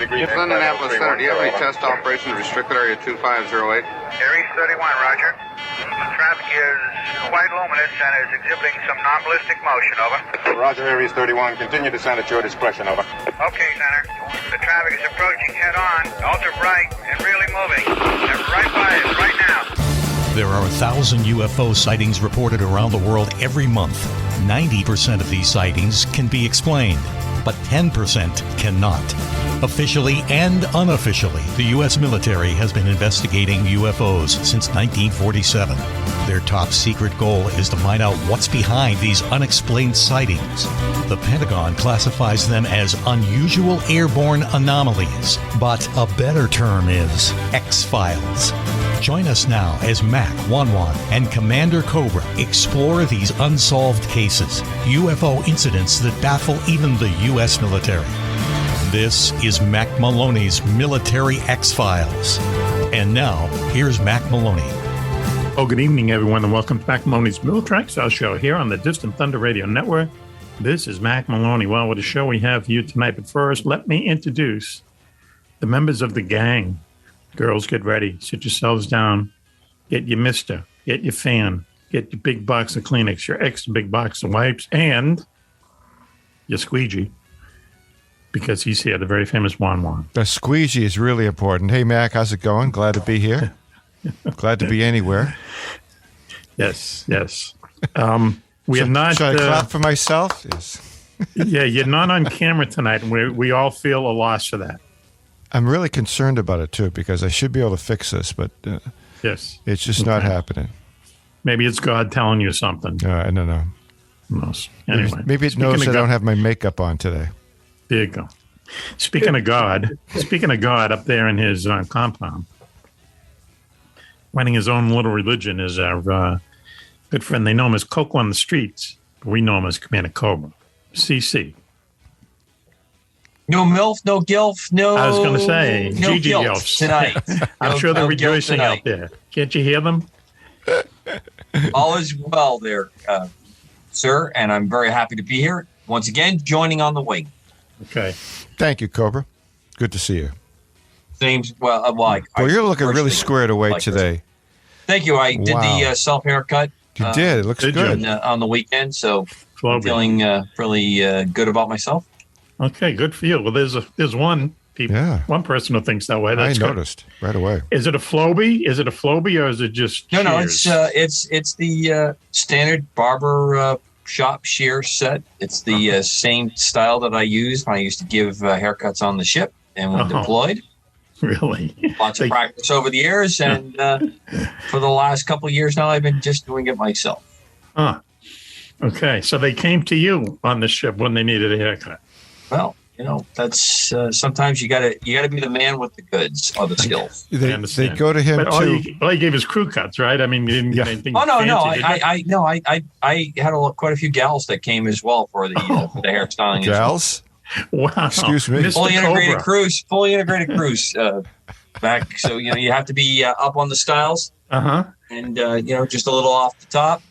Indianapolis Center, do you have any test operations restricted area 2508? Aries 31, roger. Traffic is quite luminous and is exhibiting some non-ballistic motion, over. Roger, Aries 31. Continue to send at your discretion, over. Okay, Center. The traffic is approaching head-on, ultra bright, and really moving. They're right by us right now. There are 1,000 UFO sightings reported around the world every month. 90% of these sightings can be explained, but 10% cannot. Officially and unofficially, the U.S. military has been investigating UFOs since 1947. Their top secret goal is to find out what's behind these unexplained sightings. The Pentagon classifies them as unusual airborne anomalies, but a better term is X-Files. Join us now as Mack Maloney and Commander Cobra explore these unsolved cases, UFO incidents that baffle even the U.S. military. This is Mack Maloney's Military X-Files. And now, here's Mack Maloney. Oh, good evening, everyone, and welcome to Mack Maloney's Military X-Files show here on the Distant Thunder Radio Network. This is Mack Maloney. Well, what a show we have for you tonight. But first, let me introduce the members of the gang. Girls, get ready. Sit yourselves down. Get your mister. Get your fan. Get your big box of Kleenex, your extra big box of wipes, and your squeegee, because he's here, the very famous Juan. The squeegee is really important. Hey, Mac, how's it going? Glad to be here. Glad to be anywhere. Yes. We have not. Should I clap for myself? Yes. Yeah, you're not on camera tonight, and we all feel a loss for that. I'm really concerned about it, too, because I should be able to fix this, but yes, it's just not happening. Maybe it's God telling you something. I don't know. Who knows? Anyway, maybe it knows I don't have my makeup on today. There you go. Speaking of God, up there in his compound, running his own little religion is our good friend. They know him as Coco on the streets, but we know him as Commander Cobra. CC. No MILF, no GILF, no. I was going to say, no Gigi guilt Gilfs. tonight. I'm sure they're rejoicing out there. Can't you hear them? All is well there, sir, and I'm very happy to be here once again, joining on the wing. Okay. Thank you, Cobra. Good to see you. Same. Well, you're looking really squared away today. Thank you. I did the self haircut. You did. It looks good. On the weekend, so I'm feeling really good about myself. Okay, good for you. Well, there's one person who thinks that way. That's I noticed right away. Is it a Floby? Or is it just no? shears? It's the standard barber shop shear set. It's the same style that I used when I used to give haircuts on the ship and when deployed. Really? Lots of practice over the years, and for the last couple of years now, I've been just doing it myself. Huh. Okay, so they came to you on the ship when they needed a haircut. Well, that's sometimes you gotta be the man with the goods or the skills. They go to him but too. All he gave is crew cuts, right? I mean, you didn't get anything. Oh no, fancy, I had quite a few gals that came as well for the hairstyling. Gals? Wow! Excuse me. Fully integrated cruise. Back, so you have to be up on the styles. And just a little off the top.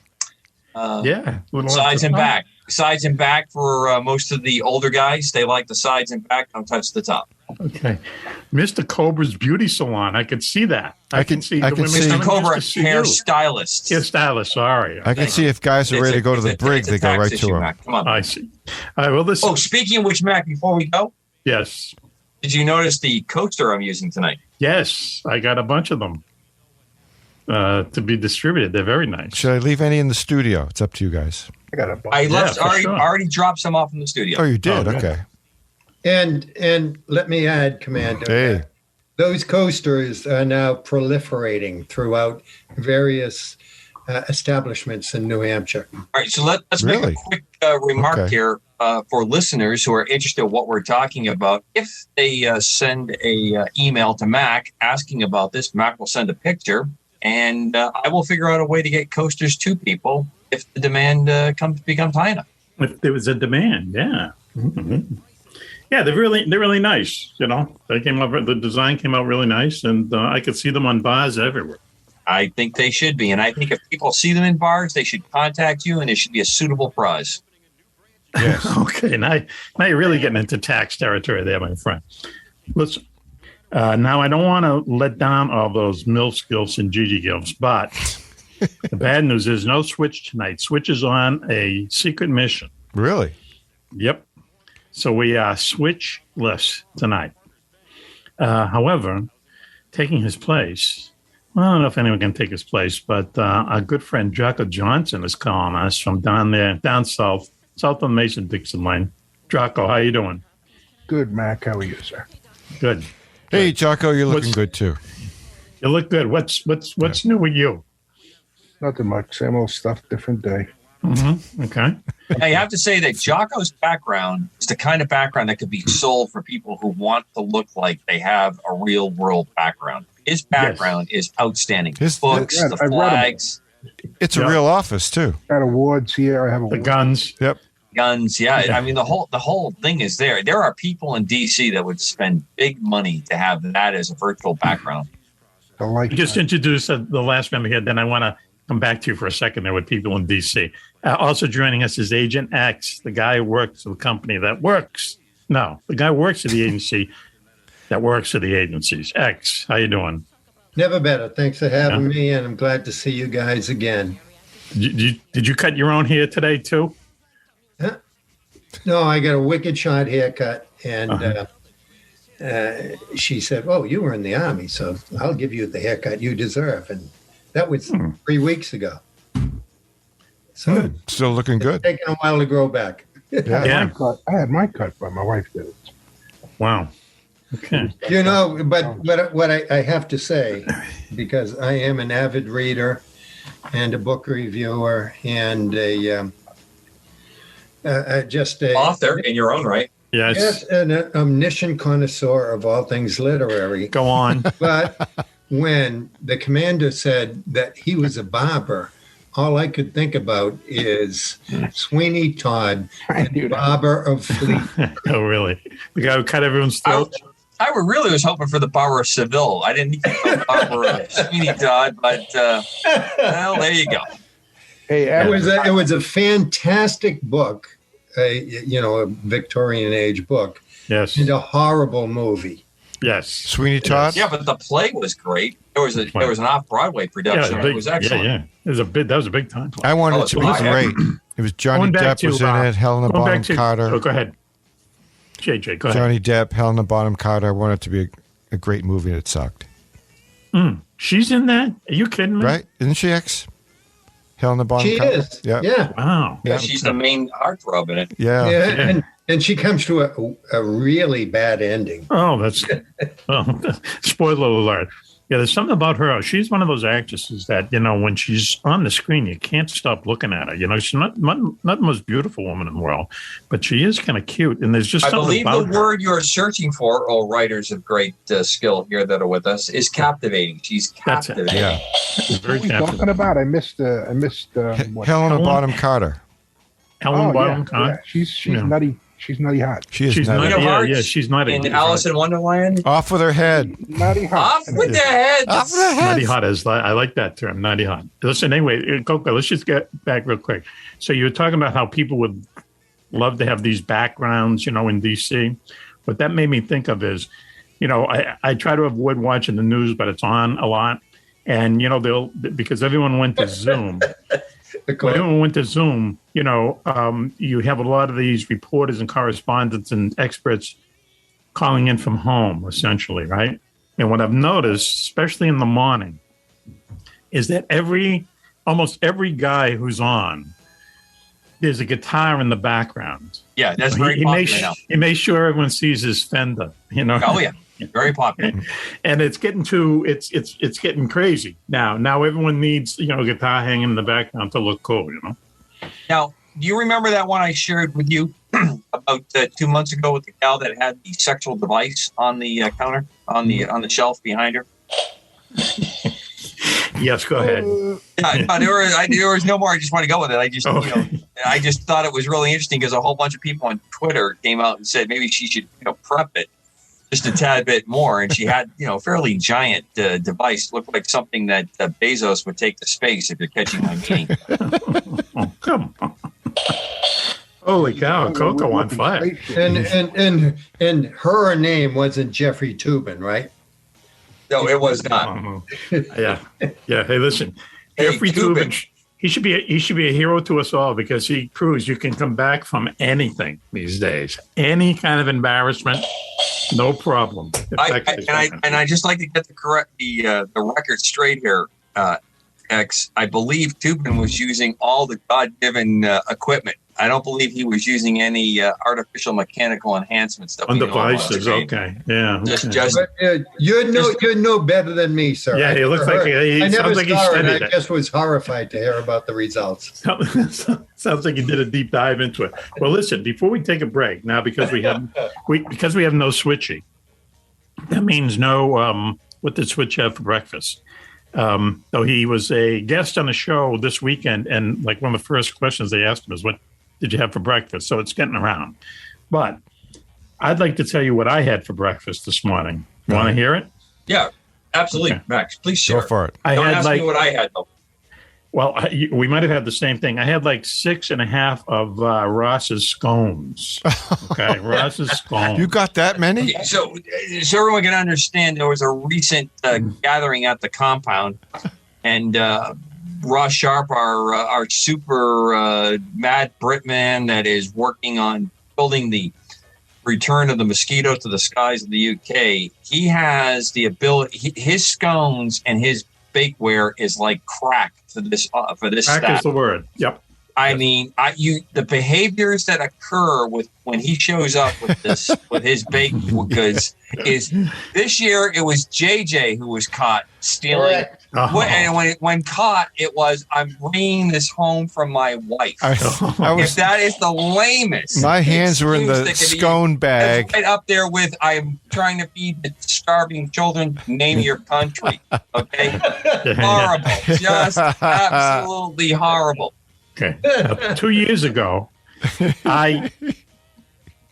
Sides and back. Sides and back for most of the older guys. They like the sides and back. Don't touch the top. Okay. Mr. Cobra's beauty salon. I could see that. I can see Mr. Cobra hairstylist. Hairstylist, sorry. I can see if guys are ready to go to the brig, they go right to him. Mac. Come on. I see. All right, well, listen. Oh, speaking of which, Mac, before we go. Yes. Did you notice the coaster I'm using tonight? Yes. I got a bunch of them to be distributed. They're very nice. Should I leave any in the studio? It's up to you guys. I already dropped some off in the studio. Oh, you did? Okay. And let me add, Commander, hey, those coasters are now proliferating throughout various establishments in New Hampshire. All right, so let's make a quick remark here for listeners who are interested in what we're talking about. If they send a email to Mac asking about this, Mac will send a picture, and I will figure out a way to get coasters to people if the demand becomes high enough. If there was a demand, yeah. Mm-hmm. Yeah, they're really nice. They came up. The design came out really nice, and I could see them on bars everywhere. I think they should be, and I think if people see them in bars, they should contact you, and it should be a suitable prize. Yes. Okay, now you're really getting into tax territory there, my friend. Listen, now I don't want to let down all those Mills Gilfs and Gigi Gilfs, but the bad news is no Switch tonight. Switch is on a secret mission. Really? Yep. So we are Switch-less tonight. However, taking his place, well, I don't know if anyone can take his place, but our good friend Jocko Johnson is calling us from down south of Mason-Dixon Lane. Jocko, how you doing? Good, Mac. How are you, sir? Good. Hey, Jocko, you're looking good too. You look good. What's new with you? Nothing much. Same old stuff, different day. Mm-hmm. Okay. I have to say that Jocko's background is the kind of background that could be sold for people who want to look like they have a real world background. His background is outstanding. His books, the flags. It's a real office too. Got awards here. I have the guns. Yep. Guns, yeah. I mean, the whole thing is there. There are people in DC that would spend big money to have that as a virtual background. I just introduced the last member here. Then I want to come back to you for a second there with people in DC. Also joining us is Agent X, the guy who works for the company that works. No, the guy who works at the agency that works for the agencies. X, how you doing? Never better. Thanks for having me, and I'm glad to see you guys again. Did you cut your own hair today too? Huh? No, I got a wicked short haircut, and she said, "Oh, you were in the Army, so I'll give you the haircut you deserve." And that was 3 weeks ago. So still looking good. It's taking a while to grow back. I had mine cut, but my wife did it. Wow. Okay. You know, but what I have to say, because I am an avid reader and a book reviewer and a author in your own right. Yes, an omniscient connoisseur of all things literary. Go on. But when the commander said that he was a barber, all I could think about is Sweeney Todd, and Barber of Fleet. Oh, really? The guy who cut everyone's throat? I really was hoping for the Barber of Seville. I didn't need the Barber of Sweeney Todd, but well, there you go. Hey, it was a fantastic book, a Victorian age book. Yes. And a horrible movie. Yes. Sweeney Todd? Yeah, but the play was great. There was an off-Broadway production. It was excellent. Yeah. That was a big time. I wanted it to be great. It was Johnny Depp was in it, Helena Bonham Carter. Oh, go ahead. JJ, go ahead. Johnny Depp, Helena Bonham Carter. I wanted it to be a great movie, and it sucked. She's in that? Are you kidding me? Right? Isn't she ex? Helena Bonham Carter? She is. Yeah. Wow. Yeah, she's the main heartthrob in it. Yeah. And she comes to a really bad ending. Oh, that's spoiler alert. Yeah, there's something about her. She's one of those actresses that, when she's on the screen, you can't stop looking at her. She's not the most beautiful woman in the world, but she is kind of cute. And there's just I something believe about the word you're searching for, all writers of great skill here that are with us, is captivating. She's captivating. Yeah. Very what are you talking about? I missed Helena Bonham Carter. Helen Bonham Carter. Yeah. She's nutty. She's nutty hot. She's nutty. Yeah, she's nutty. In Alice in Wonderland? Off with her head. Nutty hot. Off with their heads. Off with her head. Nutty hot I like that term, nutty hot. Listen, anyway, Coco, let's just get back real quick. So you were talking about how people would love to have these backgrounds, in DC. What that made me think of is, I try to avoid watching the news, but it's on a lot. And, because everyone went to Zoom. When everyone went to Zoom, you have a lot of these reporters and correspondents and experts calling in from home, essentially, right? And what I've noticed, especially in the morning, is that almost every guy who's on, there's a guitar in the background. Yeah, that's very popular now. He makes sure everyone sees his Fender, Oh, yeah. Very popular. And it's getting it's getting crazy now. Now everyone needs, a guitar hanging in the background to look cool, Now, do you remember that one I shared with you about 2 months ago with the gal that had the sexual device on the counter, on the shelf behind her? Yes, go ahead. There was no more. I just want to go with it. I just thought it was really interesting because a whole bunch of people on Twitter came out and said maybe she should prep it just a tad bit more. And she had, a fairly giant device. Looked like something that Bezos would take to space, if you're catching my meaning. Oh, come on. Holy cow, Coco on fire. And her name wasn't Jeffrey Toobin, right? No, it was not. Yeah. Hey, listen, Jeffrey Toobin. He should be a hero to us all because he proves you can come back from anything these days. Any kind of embarrassment, no problem. I just like to get the record straight here, X. I believe Toobin was using all the God-given equipment. I don't believe he was using any artificial mechanical enhancements. On devices, okay. Yeah. You know better than me, sir. Yeah, he looks like he sounds like he studied it. I just was horrified to hear about the results. Sounds like he did a deep dive into it. Well, listen, before we take a break, now because we have no Switchy, that means no what did Switch have for breakfast? So he was a guest on a show this weekend, and like one of the first questions they asked him is, what did you have for breakfast? So it's getting around. But I'd like to tell you what I had for breakfast this morning. You want to hear it? Yeah, absolutely. Okay. Max, please share. Go for it. Don't ask me what I had, though. Well, we might have had the same thing. I had like 6.5 of Ross's scones. Okay, Ross's scones. You got that many? So everyone can understand, there was a recent gathering at the compound, and Ross Sharp, our super mad Britman that is working on building the return of the mosquito to the skies of the UK, he has the ability. His scones and his bakeware is like crack for this crack staff. Is the word. Yep. I mean, the behaviors that occur when he shows up with this with his baked goods is this year it was JJ who was caught stealing. And when caught, it was, I'm bringing this home from my wife. If that is the lamest. My hands were in the scone bag. Right up there with, I'm trying to feed the starving children. Name your country. Okay, horrible, just absolutely horrible. Okay. 2 years ago, I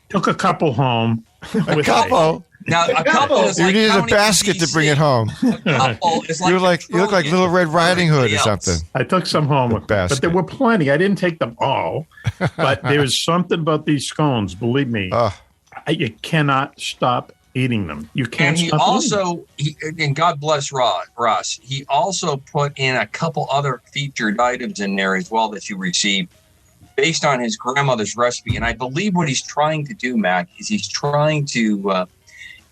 took a couple home. A couple? Now, a couple is you like needed a basket to bring it home. A couple is like you look like Little Red Riding Hood or something. I took some home, but there were plenty. I didn't take them all, but there was something about these scones. Believe me, you cannot stop eating them. You can't. And he also, and God bless Ross, he also put in a couple other featured items in there as well that you received based on his grandmother's recipe. And I believe what he's trying to do, Mac, is he's trying to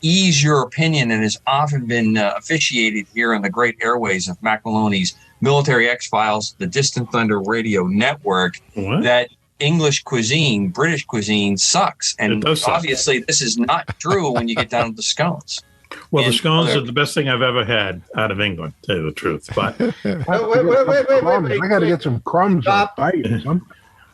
ease your opinion, and has often been officiated here on the great airways of Mack Maloney's Military X-Files, the Distant Thunder Radio Network, that English cuisine, British cuisine sucks. And obviously this is not true when you get down to the scones. Well, the scones are the best thing I've ever had out of England, to tell you the truth. But wait. I got to get some crumbs.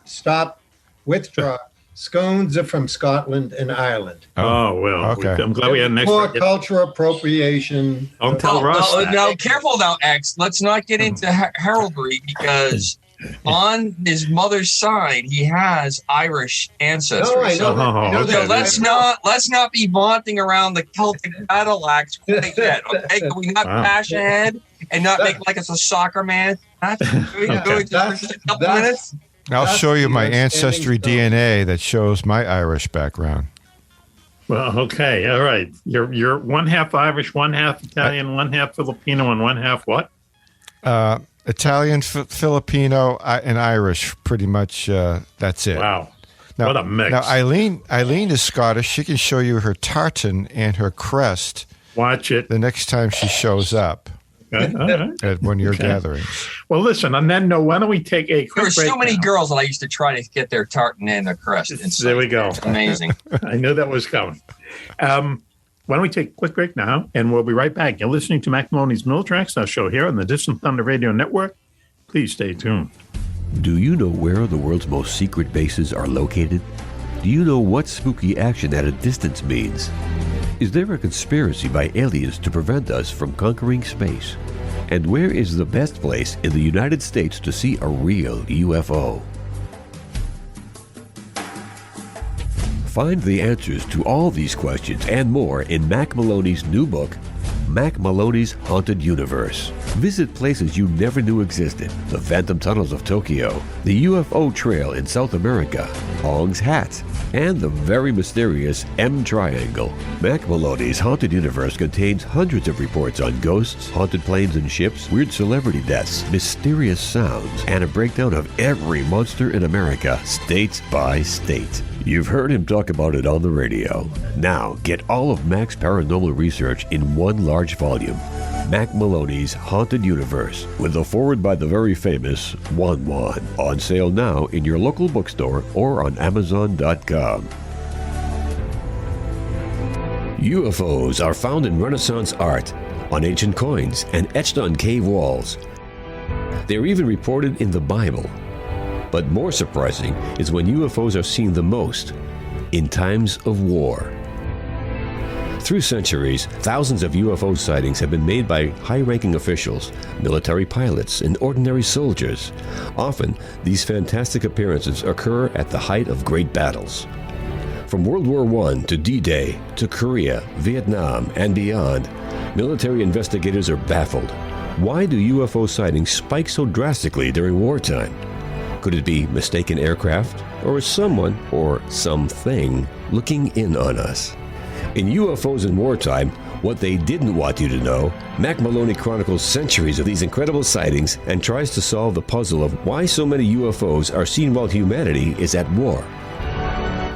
Stop. Withdraw. Scones are from Scotland and Ireland. Oh, well, okay. I'm glad we had an extra. More cultural appropriation. Don't tell Ross that. No, careful now, X. Let's not get into heraldry, because on his mother's side, he has Irish ancestry. No, I know that. So let's not be vaunting around the Celtic battle axe quite yet. Okay, can we not bash ahead and not make like it's a soccer match? Minutes. I'll show you my ancestry DNA that shows my Irish background. Well, okay, all right. You're one half Irish, one half Italian, one half Filipino, and one half what? Italian, Filipino, and Irish. Pretty much. That's it. Wow. Now, what a mix. Now, Eileen is Scottish. She can show you her tartan and her crest. Watch it the next time she shows up. Okay. All right. At one of your gatherings. Well, listen, on that note, why don't we take a quick break? There were so many girls that I used to try to get their tartan and their crest. There we go. It's amazing. I knew that was coming. Why don't we take a quick break now, and we'll be right back. You're listening to Mack Maloney's Military X-Files show here on the Distant Thunder Radio Network. Please stay tuned. Do you know where the world's most secret bases are located? Do you know what spooky action at a distance means? Is there a conspiracy by aliens to prevent us from conquering space? And where is the best place in the United States to see a real UFO? Find the answers to all these questions and more in Mack Maloney's new book, Mack Maloney's Haunted Universe. Visit places you never knew existed. The Phantom Tunnels of Tokyo, the UFO Trail in South America, Hong's Hat, and the very mysterious M Triangle. Mack Maloney's Haunted Universe contains hundreds of reports on ghosts, haunted planes and ships, weird celebrity deaths, mysterious sounds, and a breakdown of every monster in America, state by state. You've heard him talk about it on the radio. Now, get all of Mack's paranormal research in one large volume. Mack Maloney's Haunted Universe, with a foreword by the very famous Juan Juan. On sale now in your local bookstore or on Amazon.com. UFOs are found in Renaissance art, on ancient coins, and etched on cave walls. They're even reported in the Bible. But more surprising is when UFOs are seen the most, in times of war. Through centuries, thousands of UFO sightings have been made by high-ranking officials, military pilots, and ordinary soldiers. Often, these fantastic appearances occur at the height of great battles. From World War I to D-Day, to Korea, Vietnam, and beyond, military investigators are baffled. Why do UFO sightings spike so drastically during wartime? Could it be mistaken aircraft? Or is someone, or something, looking in on us? In UFOs in Wartime, What They Didn't Want You to Know, Mack Maloney chronicles centuries of these incredible sightings and tries to solve the puzzle of why so many UFOs are seen while humanity is at war.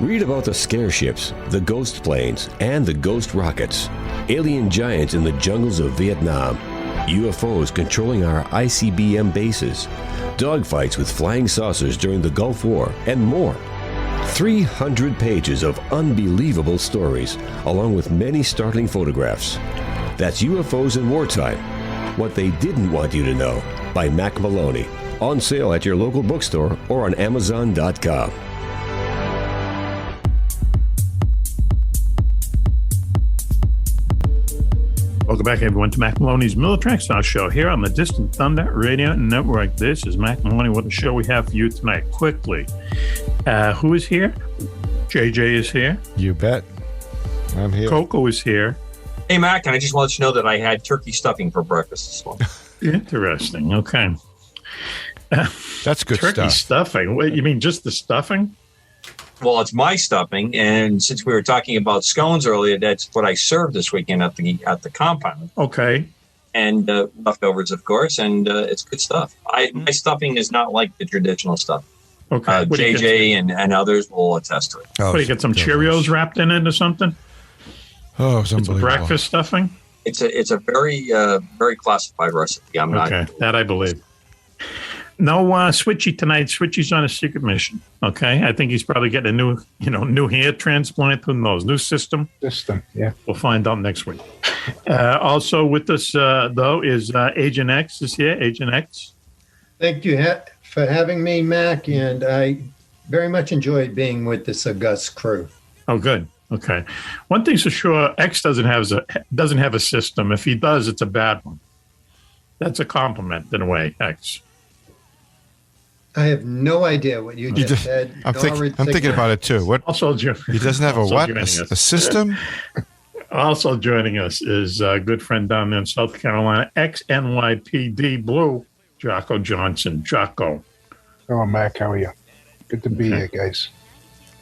Read about the scare ships, the ghost planes, and the ghost rockets, alien giants in the jungles of Vietnam, UFOs controlling our ICBM bases, dogfights with flying saucers during the Gulf War, and more. 300 pages of unbelievable stories, along with many startling photographs. That's UFOs in Wartime, What They Didn't Want You to Know, by Mack Maloney. On sale at your local bookstore or on Amazon.com. Welcome back, everyone, to Mack Maloney's Military Style Show here on the Distant Thunder Radio Network. This is Mack Maloney. What a show we have for you tonight. Quickly, who is here? JJ is here. You bet. I'm here. Coco is here. Hey, Mac, and I just want to let you know that I had turkey stuffing for breakfast this morning. Interesting. Okay. That's good turkey stuffing. What, you mean just the stuffing? Well, it's my stuffing, and since we were talking about scones earlier, that's what I served this weekend at the compound. Okay. And leftovers, of course, and it's good stuff. My stuffing is not like the traditional stuff. Okay. JJ and others will attest to it. Oh, what, you get some Cheerios wrapped in it or something? Oh, it's unbelievable. It's breakfast stuffing? It's a very very classified recipe. I'm not. Okay, that I believe. No Switchy tonight. Switchy's on a secret mission. Okay, I think he's probably getting a new hair transplant. Who knows? New system. Yeah. We'll find out next week. Also with us though is Agent X is here. Agent X. Thank you for having me, Mac, and I very much enjoyed being with this august crew. Oh, good. Okay. One thing's for sure, X doesn't have a system. If he does, it's a bad one. That's a compliment in a way, X. I have no idea what you just said. I'm thinking about it too. What? Also, he doesn't have a system? Also joining us is a good friend down there in South Carolina, ex-NYPD Blue, Jocko Johnson. Jocko. Oh, Mac, how are you? Good to be here, guys.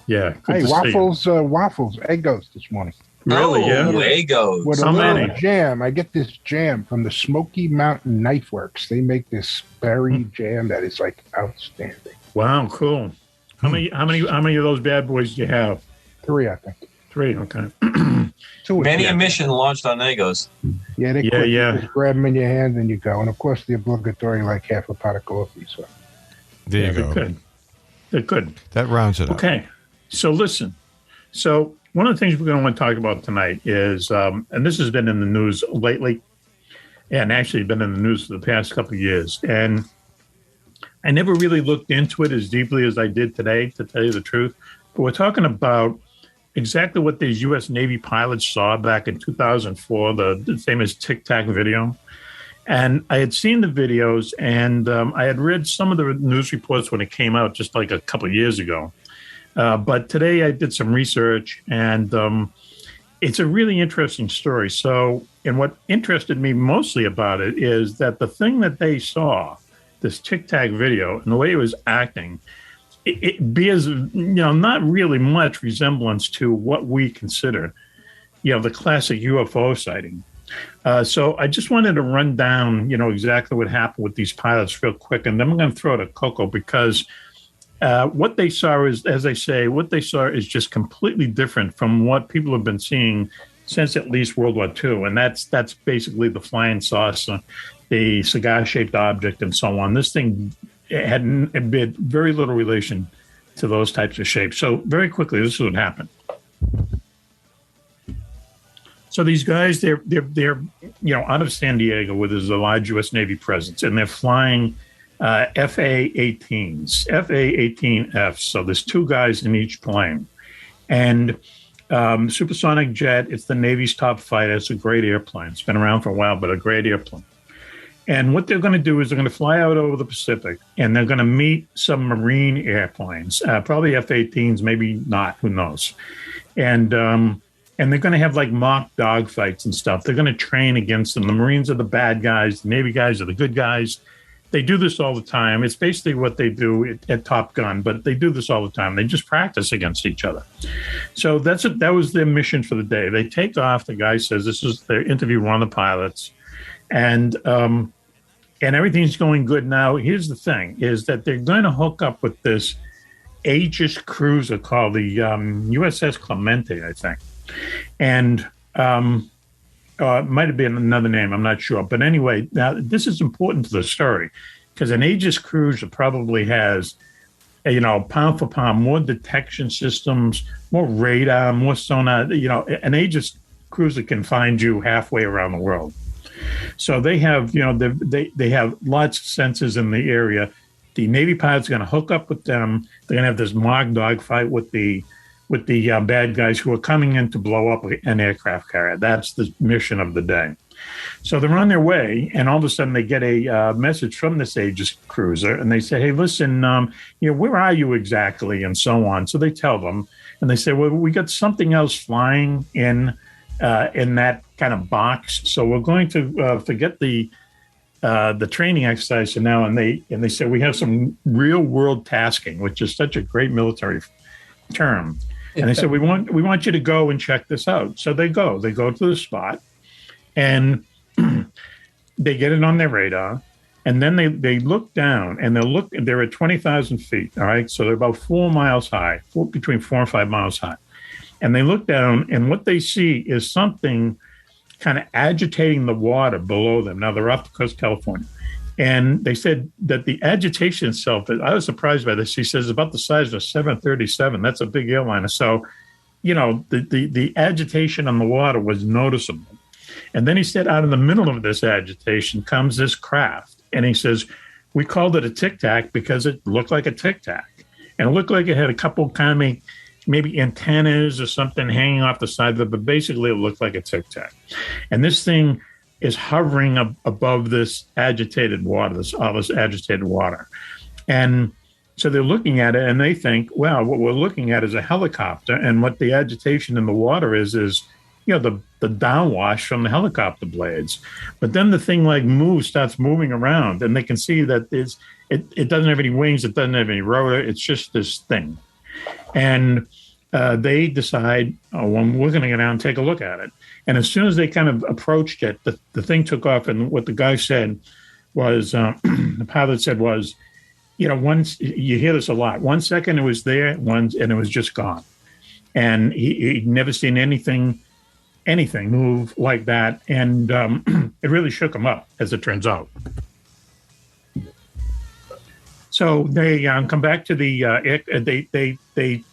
Yeah. Hey, waffles, Eggos this morning. Really? Yeah. Eggos. With a little jam. I get this jam from the Smoky Mountain Knife Works. They make this berry jam that is like outstanding. Wow, cool. How many of those bad boys do you have? 3, I think. 3, okay. 2. Many a mission launched on Eggos. Yeah, they quick. You just grab them in your hand and you go. And of course, the obligatory like half a pot of coffee. So there you go. They're good. That rounds it up. Okay, so listen. So one of the things we're going to want to talk about tonight is, and this has been in the news lately, and actually been in the news for the past couple of years, and I never really looked into it as deeply as I did today, to tell you the truth. But we're talking about exactly what these U.S. Navy pilots saw back in 2004, the famous Tic Tac video. And I had seen the videos, and I had read some of the news reports when it came out just like a couple of years ago. But today I did some research, and it's a really interesting story. So, and what interested me mostly about it is that the thing that they saw, this Tic Tac video, and the way it was acting, it bears, not really much resemblance to what we consider, the classic UFO sighting. So I just wanted to run down, exactly what happened with these pilots real quick, and then I'm going to throw it at Coco because what they saw is, as I say, is just completely different from what people have been seeing since at least World War II, and that's basically the flying saucer, the cigar-shaped object, and so on. This thing had very little relation to those types of shapes. So very quickly, this is what happened. So these guys, they're out of San Diego, where there's a large U.S. Navy presence, and they're flying FA-18s, FA-18Fs. So there's two guys in each plane, and supersonic jet. It's the Navy's top fighter. It's a great airplane. It's been around for a while, but a great airplane. And what they're going to do is they're going to fly out over the Pacific, and they're going to meet some Marine airplanes, probably F-18s, maybe not, who knows. And they're going to have like mock dogfights and stuff. They're going to train against them. The Marines are the bad guys. The Navy guys are the good guys. They do this all the time. It's basically what they do at Top Gun, but they do this all the time. They just practice against each other. So that was their mission for the day. They take off. The guy says this is their interview with one of the pilots. And everything's going good. Now, here's the thing, is that they're going to hook up with this Aegis cruiser called the USS Clemente, I think. And it might have been another name, I'm not sure. But anyway, now this is important to the story because an Aegis cruiser probably has, pound for pound, more detection systems, more radar, more sonar. An Aegis cruiser can find you halfway around the world. So they have, they have lots of sensors in the area. The Navy pilots are going to hook up with them. They're going to have this mock dogfight with the bad guys who are coming in to blow up an aircraft carrier. That's the mission of the day. So they're on their way, and all of a sudden they get a message from this Aegis cruiser, and they say, "Hey, listen, where are you exactly?" and so on. So they tell them, and they say, "Well, we got something else flying in that kind of box, so we're going to forget the training exercise for now." And they say, "We have some real world tasking," which is such a great military term. And they said, we want you to go and check this out. So they go to the spot, and they get it on their radar. And then they look down, and they're at 20,000 feet. All right. So they're about 4 miles high, between 4 and 5 miles high. And they look down, and what they see is something kind of agitating the water below them. Now they're off the coast of California. And they said that the agitation itself, I was surprised by this. He says about the size of a 737. That's a big airliner. So, the agitation on the water was noticeable. And then he said out in the middle of this agitation comes this craft. And he says, we called it a Tic Tac because it looked like a Tic Tac. And it looked like it had a couple kind of maybe antennas or something hanging off the side of it. But basically it looked like a Tic Tac. And this thing is hovering above this agitated water, this agitated water. And so they're looking at it and they think, well, what we're looking at is a helicopter. And what the agitation in the water is the downwash from the helicopter blades. But then the thing starts moving around, and they can see that it doesn't have any wings. It doesn't have any rotor. It's just this thing. And they decide, we're going to go down and take a look at it. And as soon as they kind of approached it, the thing took off. And what the guy said was, the pilot said was, once you hear this a lot, 1 second it was there, and it was just gone. And he'd never seen anything move like that. And it really shook him up, as it turns out. So they come back to they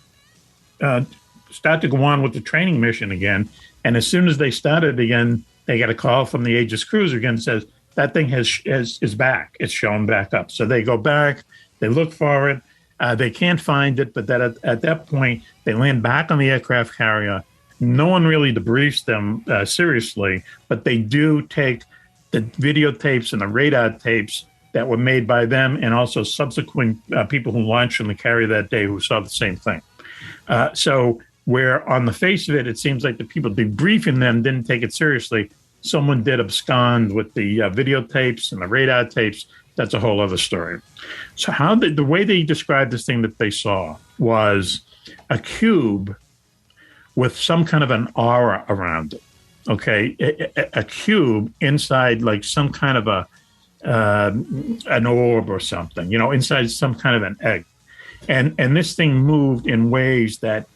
start to go on with the training mission again. And as soon as they started again, they got a call from the Aegis cruiser again, says that thing is back. It's shown back up. So they go back, they look for it. They can't find it, but at that point, they land back on the aircraft carrier. No one really debriefs them seriously, but they do take the videotapes and the radar tapes that were made by them and also subsequent people who launched from the carrier that day who saw the same thing. So where on the face of it, it seems like the people debriefing them didn't take it seriously. Someone did abscond with the videotapes and the radar tapes. That's a whole other story. So the way they described this thing that they saw was a cube with some kind of an aura around it. Okay, a cube inside like some kind of an orb or something, inside some kind of an egg. And this thing moved in ways that,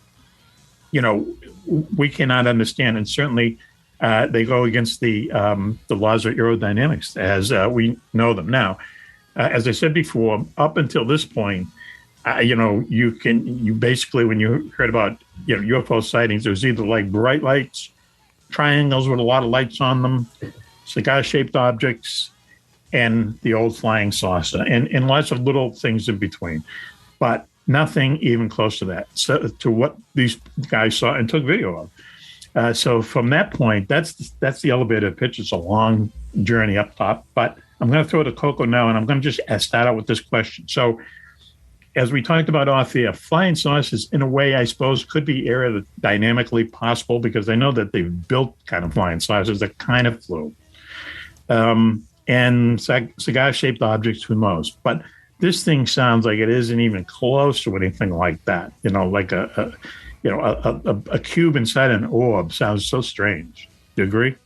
we cannot understand. And certainly they go against the laws of aerodynamics as we know them now. As I said before, up until this point, you basically, when you heard about, UFO sightings, there was either like bright lights, triangles with a lot of lights on them, cigar-shaped objects, and the old flying saucer, and lots of little things in between. But nothing even close to that, to what these guys saw and took video of. So from that point, that's the elevator pitch. It's a long journey up top. But I'm going to throw it to Coco now, and I'm going to just start out with this question. So as we talked about off air, flying saucers, in a way, I suppose, could be aerodynamically possible, because I know that they've built kind of flying saucers that kind of flew. And cigar-shaped objects, who knows? But this thing sounds like it isn't even close to anything like that. Like a cube inside an orb sounds so strange. Do you agree?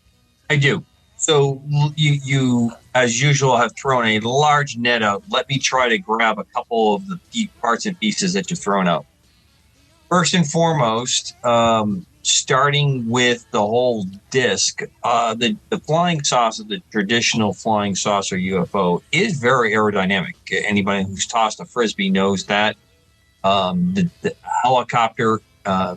I do. So you, as usual, have thrown a large net out. Let me try to grab a couple of the parts and pieces that you've thrown out. First and foremost, starting with the whole disc, the flying saucer, the traditional flying saucer UFO, is very aerodynamic. Anybody who's tossed a Frisbee knows that. The helicopter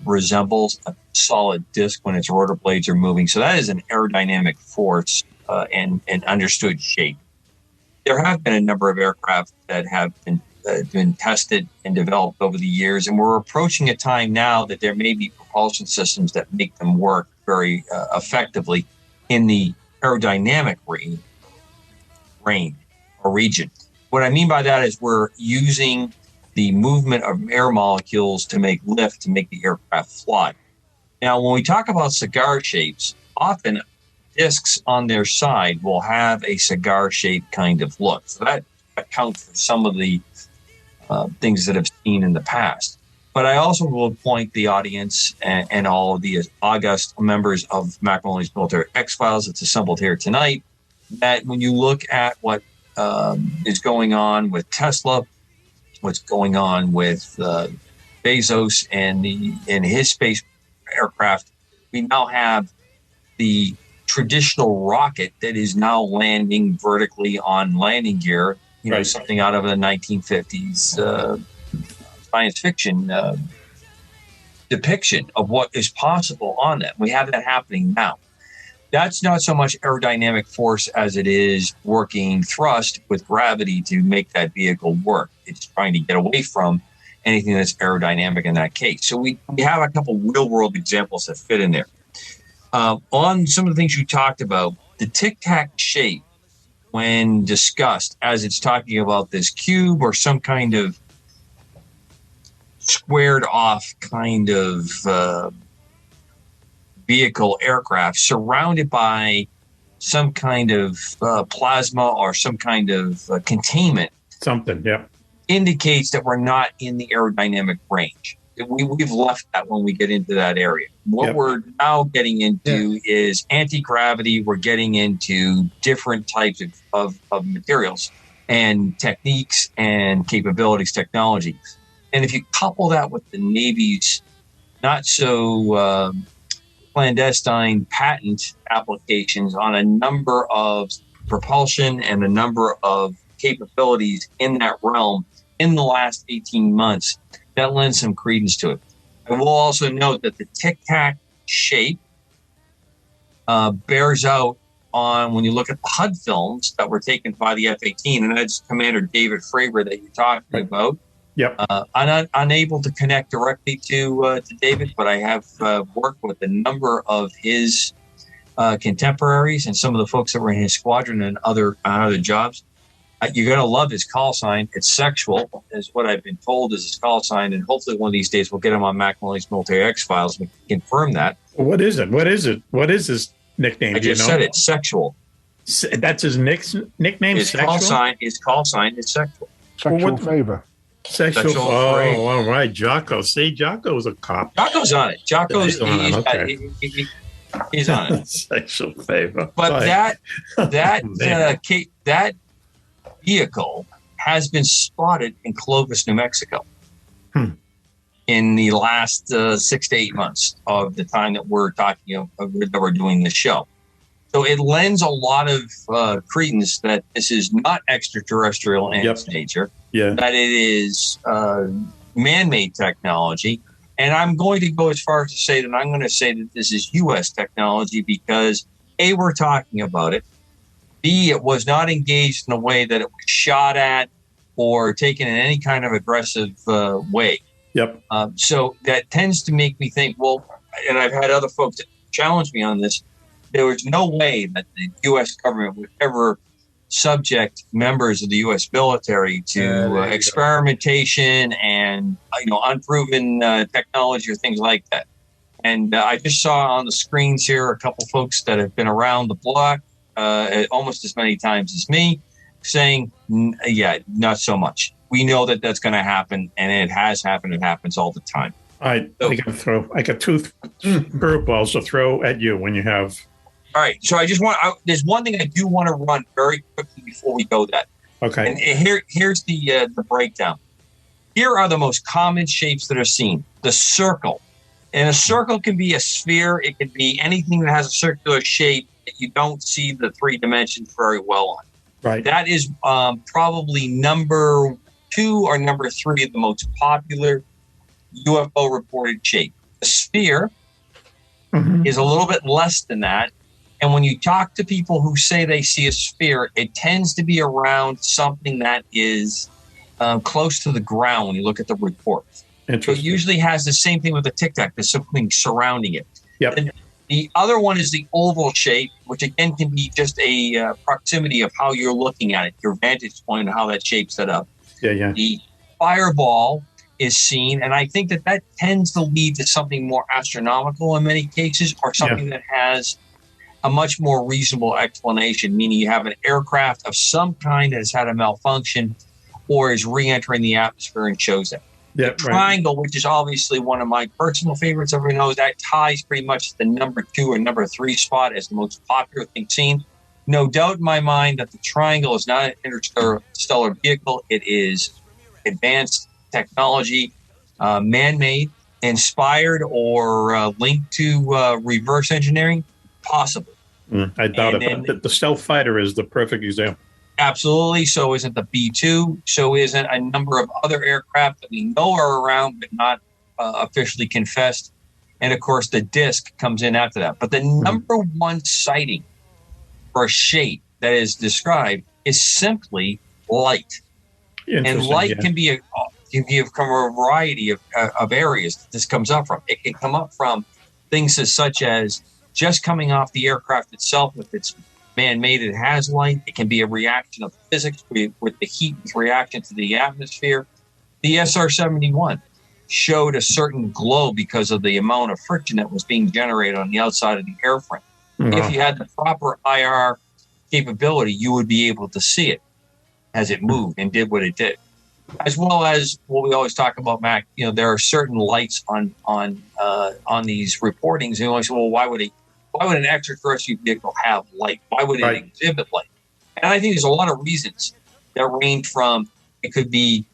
resembles a solid disc when its rotor blades are moving. So that is an aerodynamic force and understood shape. There have been a number of aircraft that have been tested and developed over the years, and we're approaching a time now that there may be propulsion systems that make them work very effectively in the aerodynamic range or region. What I mean by that is we're using the movement of air molecules to make lift, to make the aircraft fly. Now, when we talk about cigar shapes, often discs on their side will have a cigar-shaped kind of look. So that accounts for some of the things that I've seen in the past. But I also will point the audience and all of the august members of Mack Maloney's Military X-Files that's assembled here tonight, that when you look at what is going on with Tesla, what's going on with Bezos and his space aircraft, we now have the traditional rocket that is now landing vertically on landing gear, right. Something out of a 1950s science fiction depiction of what is possible on that. We have that happening now. That's not so much aerodynamic force as it is working thrust with gravity to make that vehicle work. It's trying to get away from anything that's aerodynamic in that case. So we have a couple real-world examples that fit in there. On some of the things you talked about, the tic-tac shape, when discussed, as it's talking about this cube or some kind of squared off kind of vehicle aircraft surrounded by some kind of plasma or some kind of containment. Something, yeah. Indicates that we're not in the aerodynamic range. We've left that when we get into that area. What we're now getting into is anti-gravity. We're getting into different types of materials and techniques and capabilities, technologies. And if you couple that with the Navy's not so clandestine patent applications on a number of propulsion and a number of capabilities in that realm in the last 18 months, that lends some credence to it. I will also note that the tic-tac shape bears out on when you look at the HUD films that were taken by the F-18, and that's Commander David Fravor that you're talking about. Yep. I'm unable to connect directly to David, but I have worked with a number of his contemporaries and some of the folks that were in his squadron and other jobs. You're going to love his call sign. It's sexual, is what I've been told is his call sign. And hopefully one of these days we'll get him on Mack Maloney's Military X-Files and we can confirm that. What is it? What is his nickname? I just said it. Sexual. That's his nickname? His call sign is sexual. Sexual favor. Sexual. Oh, all right. Jocko. See, Jocko's a cop. Jocko's on it. He's on it. Sexual favor. But that vehicle has been spotted in Clovis, New Mexico in the last 6 to 8 months of the time that we're talking that we're doing this show. So it lends a lot of credence that this is not extraterrestrial in its nature, that it is man-made technology. And I'm going to go as far as to say that I'm going to say that this is U.S. technology because, A, we're talking about it. B, it was not engaged in a way that it was shot at or taken in any kind of aggressive way. Yep. So that tends to make me think, well, and I've had other folks that challenge me on this, there was no way that the U.S. government would ever subject members of the U.S. military to experimentation and unproven technology or things like that. And I just saw on the screens here a couple folks that have been around the block almost as many times as me saying, not so much. We know that that's going to happen, and it has happened. It happens all the time. I got two curveballs to throw at you when you have. All right. So there's one thing I do want to run very quickly before we go that. Okay. And here's the breakdown. Here are the most common shapes that are seen. The circle. And a circle can be a sphere. It can be anything that has a circular shape that you don't see the 3 dimensions very well on. Right. That is probably number 2 or number 3 of the most popular UFO reported shape. The sphere is a little bit less than that. And when you talk to people who say they see a sphere, it tends to be around something that is close to the ground when you look at the reports. So it usually has the same thing with the Tic Tac. There's something surrounding it. Yep. And the other one is the oval shape, which again can be just a proximity of how you're looking at it, your vantage point and how that shape's set up. Yeah. The fireball is seen, and I think that tends to lead to something more astronomical in many cases, or something that has a much more reasonable explanation, meaning you have an aircraft of some kind that has had a malfunction or is re-entering the atmosphere and shows it. The triangle, which is obviously one of my personal favorites, everyone knows that ties pretty much the number 2 or number 3 spot as the most popular thing seen. No doubt in my mind that the triangle is not an interstellar vehicle. It is advanced technology, man-made, inspired, or linked to reverse engineering. Possible. I doubt it. But the stealth fighter is the perfect example. Absolutely. So isn't the B-2. So isn't a number of other aircraft that we know are around but not officially confessed. And, of course, the disc comes in after that. But the number one sighting for a shape that is described is simply light. And light can be from a variety of areas that this comes up from. It can come up from things such as just coming off the aircraft itself. If it's man-made, it has light. It can be a reaction of physics with the heat reaction to the atmosphere. The SR-71 showed a certain glow because of the amount of friction that was being generated on the outside of the airframe. If you had the proper IR capability, you would be able to see it as it moved and did what it did. As well as what we always talk about, Mac, there are certain lights on these reportings. And you always say, well, why would an extraterrestrial vehicle have light? Why would it exhibit light? And I think there's a lot of reasons that range from it could be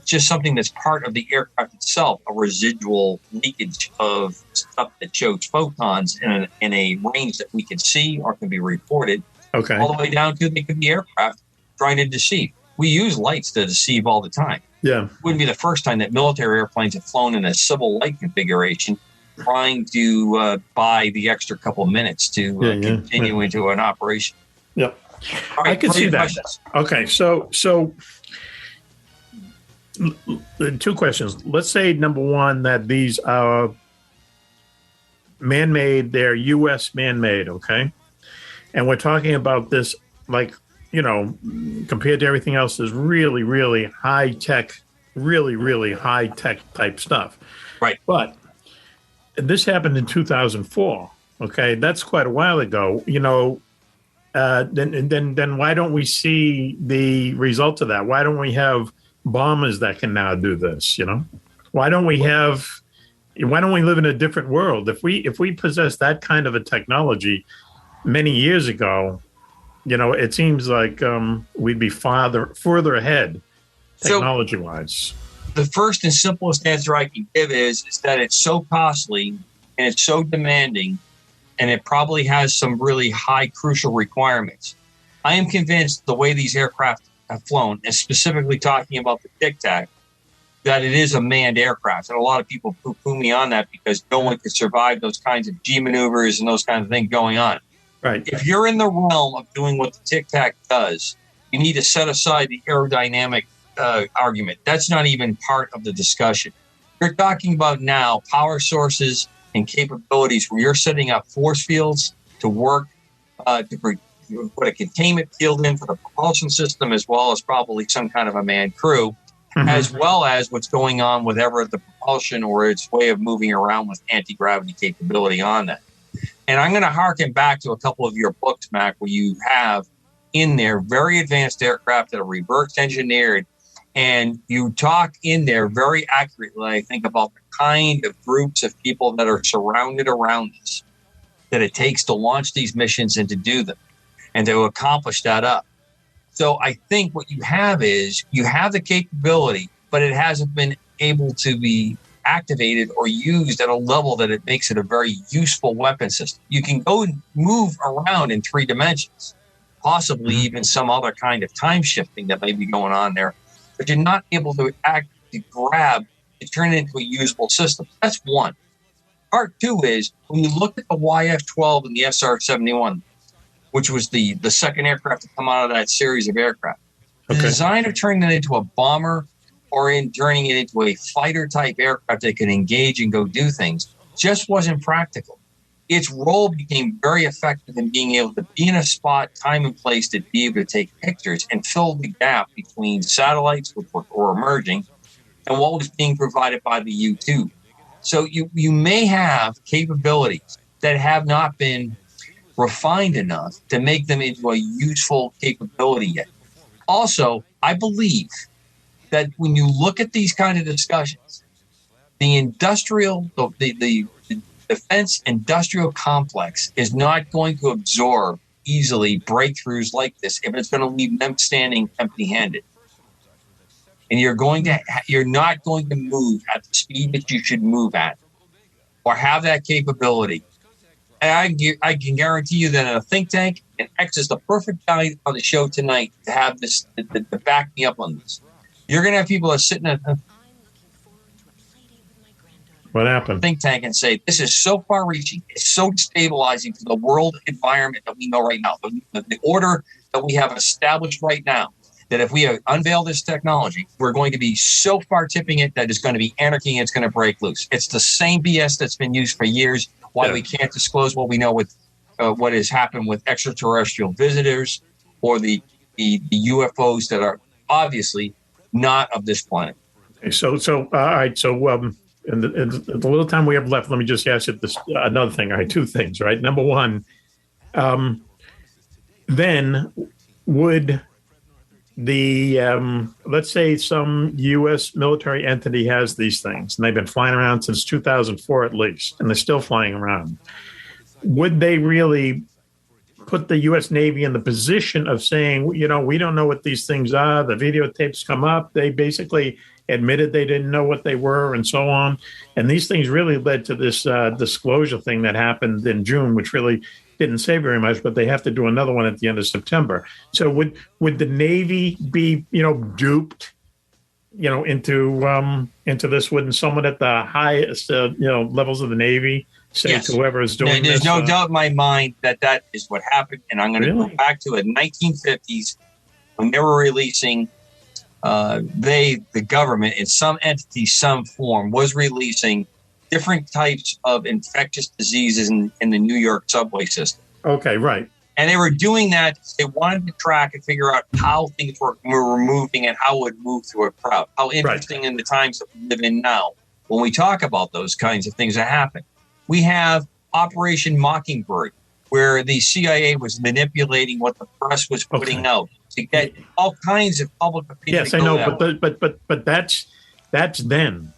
just something that's part of the aircraft itself, a residual leakage of stuff that shows photons in a range that we can see or can be reported, all the way down to they could be aircraft trying to deceive. We use lights to deceive all the time. Yeah. It wouldn't be the first time that military airplanes have flown in a civil light configuration trying to buy the extra couple minutes to continue into an operation. Yep. All right, I can see that. questions. Okay, so 2 questions. Let's say, number one, that these are man-made, they're U.S. man-made, okay? And we're talking about this like compared to everything else, is really, really high tech, really high tech type stuff. Right. But this happened in 2004. Okay, that's quite a while ago. Then why don't we see the results of that? Why don't we have bombers that can now do this? Why don't we live in a different world? If we possess that kind of a technology many years ago, it seems like we'd be further ahead technology wise. The first and simplest answer I can give is that it's so costly and it's so demanding, and it probably has some really high crucial requirements. I am convinced the way these aircraft have flown, and specifically talking about the Tic Tac, that it is a manned aircraft. And a lot of people poo-poo me on that because no one could survive those kinds of G maneuvers and those kinds of things going on. Right. If you're in the realm of doing what the Tic Tac does, you need to set aside the aerodynamic argument. That's not even part of the discussion. You're talking about now power sources and capabilities where you're setting up force fields to work to put a containment field in for the propulsion system, as well as probably some kind of a manned crew, as well as what's going on with ever the propulsion or its way of moving around with anti-gravity capability on that. And I'm going to harken back to a couple of your books, Mac, where you have in there very advanced aircraft that are reverse engineered. And you talk in there very accurately, I think, about the kind of groups of people that are surrounded around us that it takes to launch these missions and to do them and to accomplish that up. So I think what you have is you have the capability, but it hasn't been able to be activated or used at a level that it makes it a very useful weapon system. You can go and move around in 3 dimensions, possibly even some other kind of time shifting that may be going on there, but you're not able to grab to turn it into a usable system. That's one. Part 2 is when you look at the YF-12 and the SR-71, which was the second aircraft to come out of that series of aircraft. The design of turning it into a bomber or in turning it into a fighter-type aircraft that can engage and go do things just wasn't practical. Its role became very effective in being able to be in a spot, time, and place to be able to take pictures and fill the gap between satellites, which were emerging, and what was being provided by the U-2. So you may have capabilities that have not been refined enough to make them into a useful capability yet. Also, I believe that when you look at these kind of discussions, the defense industrial complex is not going to absorb easily breakthroughs like this if it's going to leave them standing empty-handed. And you're not going to move at the speed that you should move at or have that capability. And I can guarantee you that in a think tank, and X is the perfect guy on the show tonight to have this, to back me up on this. You're going to have people that are sitting at what happened? Think tank and say, this is so far reaching, it's so destabilizing to the world environment that we know right now, the order that we have established right now, that if we unveil this technology, we're going to be so far tipping it that it's going to be anarchy and it's going to break loose. It's the same BS that's been used for years. Why we can't disclose what we know with what has happened with extraterrestrial visitors or the UFOs that are obviously not of this planet. Okay, so all right. So in the little time we have left, let me just ask you this another thing. All right, 2 things. Right. Number one, then would the let's say some U.S. military entity has these things, and they've been flying around since 2004 at least, and they're still flying around. Would they really put the U.S. Navy in the position of saying, we don't know what these things are? The videotapes come up. They basically admitted they didn't know what they were and so on. And these things really led to this disclosure thing that happened in June, which really didn't say very much, but they have to do another one at the end of September. So would the Navy be, duped, into this? Wouldn't someone at the highest, levels of the Navy say to whoever is doing There's this? no doubt in my mind that is what happened. And I'm going to go back to the 1950s when they were releasing, the government in some entity, some form was releasing different types of infectious diseases in the New York subway system. Okay, right. And they were doing that. They wanted to track and figure out how things were moving and how it would move through a crowd. How interesting in the times that we live in now, when we talk about those kinds of things that happen. We have Operation Mockingbird, where the CIA was manipulating what the press was putting out to get all kinds of public opinion. Yes, I know, but that's then.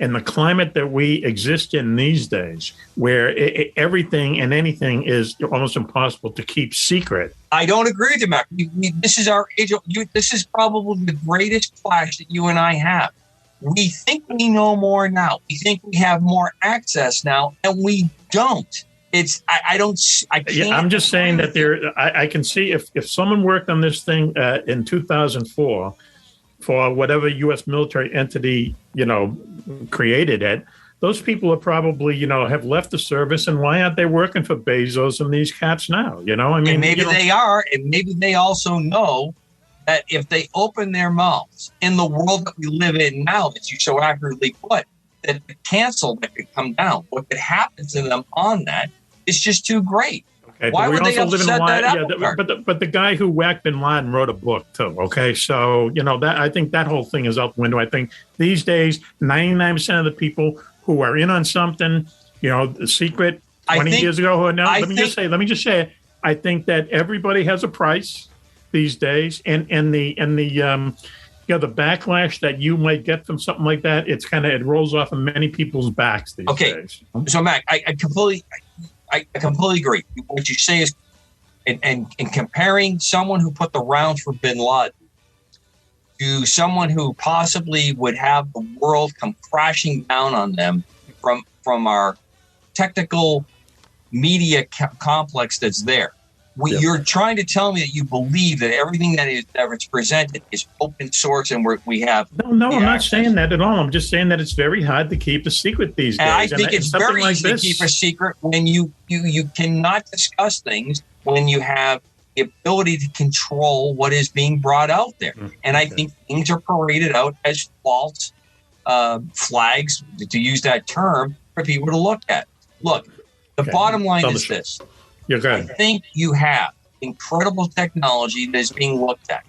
And the climate that we exist in these days, where everything and anything is almost impossible to keep secret. I don't agree with you, Mac. This is our age. This is probably the greatest clash that you and I have. We think we know more now. We think we have more access now, and we don't. I can't. Yeah, I'm just saying that I can see if someone worked on this thing in 2004 for whatever U.S. military entity, created it, those people are probably, have left the service. And why aren't they working for Bezos and these cats now? And maybe they are. And maybe they also know that if they open their mouths in the world that we live in now, as you so accurately put, that the cancel that could come down, what could happen to them on that is just too great. Okay, why would they upset that apple cart? But the guy who whacked bin Laden wrote a book too. Okay, so that I think that whole thing is out the window. I think these days, 99% of the people who are in on something, the secret 20 years ago. Let me just say, I think that everybody has a price these days, and the backlash that you might get from something like that, it rolls off of many people's backs these days. So Mac, I completely agree. What you say is, and comparing someone who put the rounds for bin Laden to someone who possibly would have the world come crashing down on them from our technical media complex that's there. You're trying to tell me that you believe that everything that is presented is open source and we have. No, I'm not saying that at all. I'm just saying that it's very hard to keep a secret these days. And I think it's very easy to keep a secret when you cannot discuss things when you have the ability to control what is being brought out there. And I think things are paraded out as false flags, to use that term, for people to look at. Look, the bottom line is this. I think you have incredible technology that is being looked at.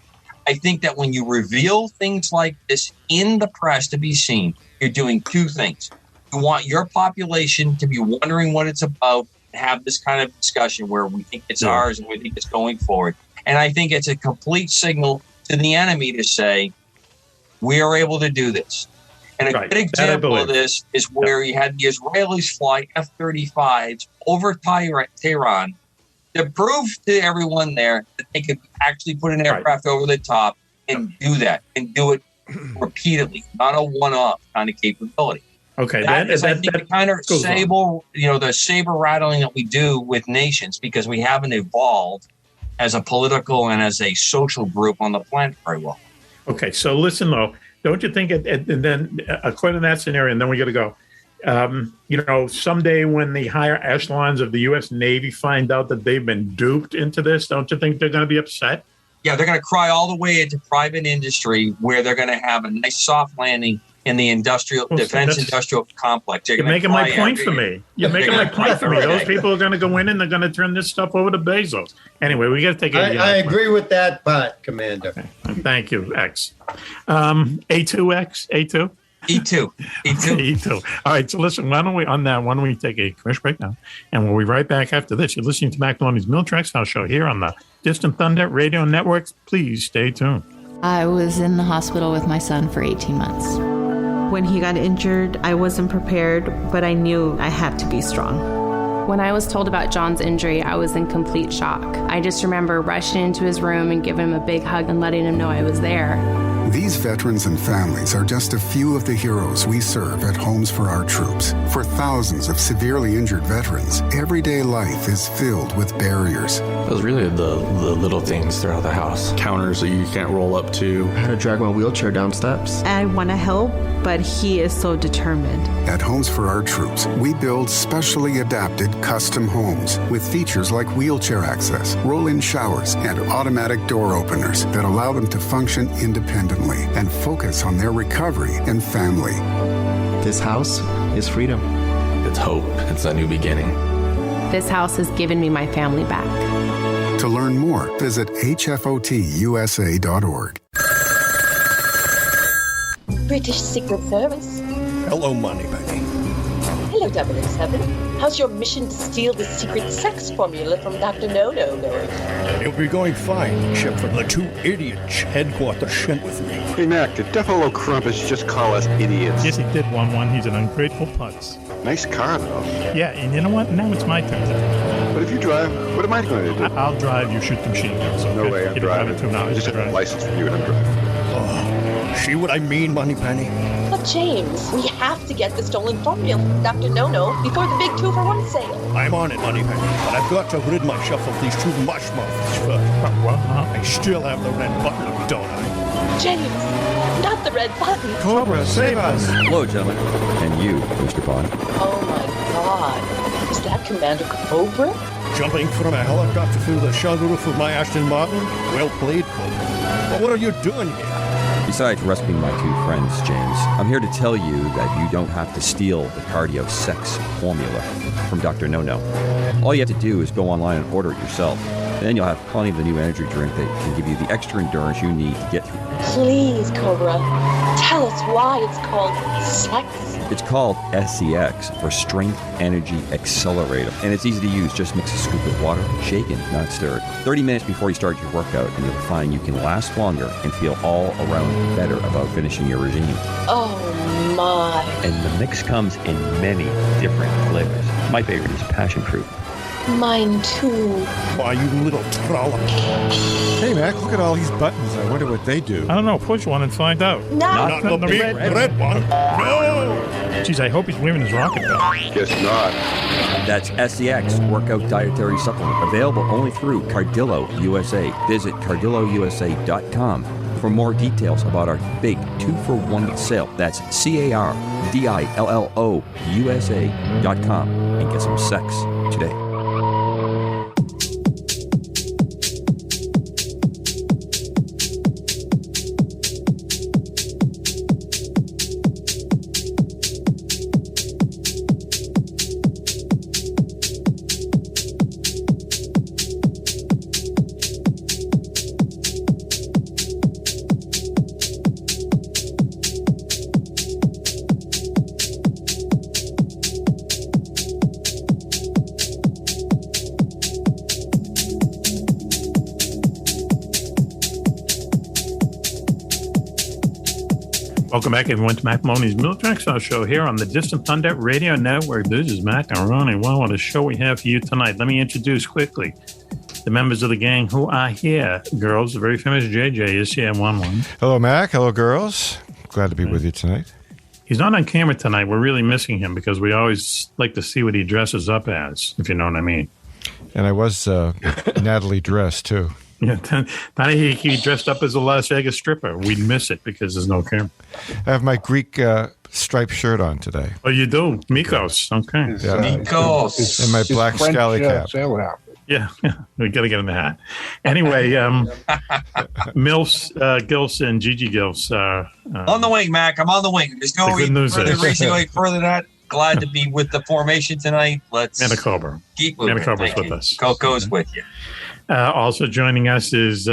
I think that when you reveal things like this in the press to be seen, you're doing two things. You want your population to be wondering what it's about and have this kind of discussion where we think it's ours and we think it's going forward. And I think it's a complete signal to the enemy to say, we are able to do this. And a good example of this is where you had the Israelis fly F-35s over Tehran to prove to everyone there that they could actually put an aircraft over the top and do that and do it repeatedly, not a one-off kind of capability. Okay, that is, I think, the kind of the saber rattling that we do with nations because we haven't evolved as a political and as a social group on the planet very well. Okay, so listen though. Don't you think, and then according to that scenario, and then we got to go, someday when the higher echelons of the U.S. Navy find out that they've been duped into this, don't you think they're going to be upset? Yeah, they're going to cry all the way into private industry where they're going to have a nice soft landing in the industrial complex. You're making my point for me. You're making my point for me. Those people are going to go in and they're going to turn this stuff over to Bezos. Anyway, we got to take it. I agree with that part, Commander. Okay. Thank you, X. A2X? A2? E2. All right, so listen, why don't we take a commercial break now? And we'll be right back after this. You're listening to Mack Maloney's Mill Tracks House Show here on the Distant Thunder Radio Networks. Please stay tuned. I was in the hospital with my son for 18 months. When he got injured, I wasn't prepared, but I knew I had to be strong. When I was told about John's injury, I was in complete shock. I just remember rushing into his room and giving him a big hug and letting him know I was there. These veterans and families are just a few of the heroes we serve at Homes for Our Troops. For thousands of severely injured veterans, everyday life is filled with barriers. It was really the little things throughout the house. Counters that you can't roll up to. I had to drag my wheelchair down steps. I want to help, but he is so determined. At Homes for Our Troops, we build specially adapted custom homes with features like wheelchair access, roll-in showers, and automatic door openers that allow them to function independently and focus on their recovery and family. This house is freedom. It's hope. It's a new beginning. This house has given me my family back. To learn more, visit hfotusa.org. British Secret Service. Hello, Moneypenny. Hello, 007. How's your mission to steal the secret sex formula from Dr. No-No going? It'll be going fine, except for the two idiots headquarters sent with me. Hey, Mac, did Defalo Crumpus just call us idiots? Yes, he did, 1-1. He's an ungrateful putz. Nice car, though. Yeah, and you know what? Now it's my turn. But if you drive, what am I going to do? I'll drive, you shoot the machine guns. Okay? No way, I'm driving. I just have a license for you and I'm driving. Oh, see what I mean, Moneypenny? But James, we have to get the stolen formula from Dr. No-No before the big 2-for-1 sale. I'm on it, Moneypenny, but I've got to rid myself of these two mushmouths first. I still have the red button, don't I? James, not the red button. Cobra, save us! Hello, gentlemen. And you, Mr. Bond. Oh my God. Is that Commander Cobra? Jumping from a helicopter through the sunroof of my Aston Martin? Well played, Cobra. But what are you doing here? Besides rescuing my two friends, James, I'm here to tell you that you don't have to steal the cardio sex formula from Dr. No-No. All you have to do is go online and order it yourself. Then you'll have plenty of the new energy drink that can give you the extra endurance you need to get through. Please, Cobra, tell us why it's called sex. It's called SCX for Strength Energy Accelerator, and it's easy to use. Just mix a scoop of water, shaken, not stirred. 30 minutes before you start your workout, and you'll find you can last longer and feel all around better about finishing your regime. Oh my. And the mix comes in many different flavors. My favorite is passion fruit. Mine too. Why, you little trollop. Hey, Mac, look at all these buttons. I wonder what they do. I don't know. Push one and find out. Not the big red one. No! Jeez, I hope he's wearing his rocket belt. Guess not. That's SCX Workout Dietary Supplement, available only through Cardillo USA. Visit cardillousa.com for more details about our big 2-for-1 sale. That's CARDILLO USA.com and get some sex today. Welcome back, everyone, to Mack Maloney's Military Exile Show here on the Distant Thunder Radio Network. This is Mack Maloney. Well, what a show we have for you tonight. Let me introduce quickly the members of the gang who are here. Girls, the very famous JJ is here, 1-1. Hello, Mac. Hello, girls. Glad to be with you tonight. He's not on camera tonight. We're really missing him because we always like to see what he dresses up as, if you know what I mean. And I was Natalie dressed, too. Yeah, then he dressed up as a Las Vegas stripper. We'd miss it because there's no camera. I have my Greek striped shirt on today. Oh, you do? Mikos. Okay. Mikos. And my black scally cap. Yeah, we got to get in the hat. Anyway, Mills, Gils, and Gigi Gils. On the wing, Mac. I'm on the wing. There's no reason to go further than that. Glad to be with the formation tonight. Let's Manacobra. Keep moving. Manacobra's with us. Coco's with you. Also joining us is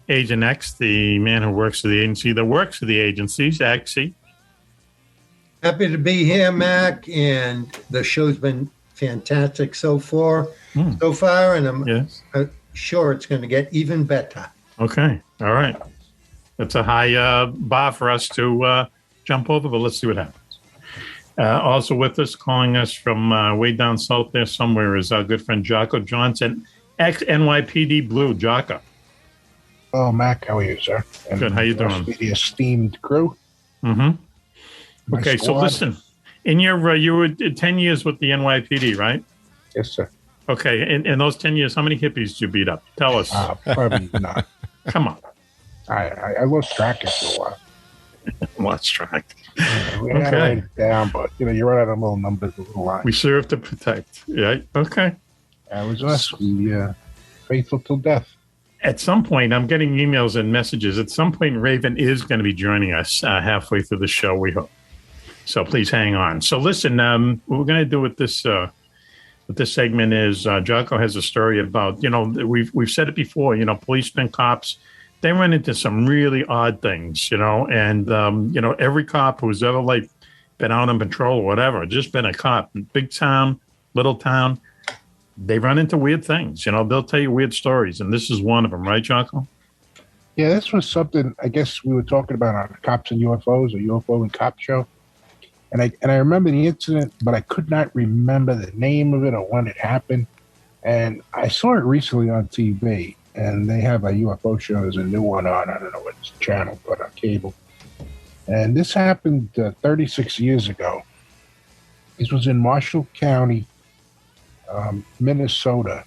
Agent X, the man who works for the agency that works for the agencies, Axie. Happy to be here, Mac, and the show's been fantastic so far, and I'm sure it's going to get even better. Okay, all right. That's a high bar for us to jump over, but let's see what happens. Also with us, calling us from way down south there somewhere, is our good friend Jocko Johnson, ex-NYPD Blue. Jocko. Oh, Mac, how are you, sir? And good, how you doing? The esteemed crew. Mm-hmm. Okay, so listen, in your you were 10 years with the NYPD, right? Yes, sir. Okay, in those 10 years, how many hippies did you beat up? Tell us. Probably not. Come on. I lost track after a while. Lost track. We had to write it down, but you run out of little numbers, little lines. We serve to protect. Yeah. Okay. That was us. We faithful till death. At some point, I'm getting emails and messages. At some point, Raven is going to be joining us halfway through the show, we hope. So please hang on. So listen, what we're going to do with this what this segment is. Jocko has a story about, we've said it before, policemen, cops, they run into some really odd things, and, every cop who's ever been out on patrol or whatever, just been a cop, big town, little town, they run into weird things. They'll tell you weird stories, and this is one of them, right, Jocko? Yeah, this was something I guess we were talking about on Cops and UFOs, or UFO and Cop show. And I remember the incident, but I could not remember the name of it or when it happened. And I saw it recently on TV, and they have a UFO show. There's a new one on, I don't know what channel, but on cable. And this happened 36 years ago. This was in Marshall County, Minnesota.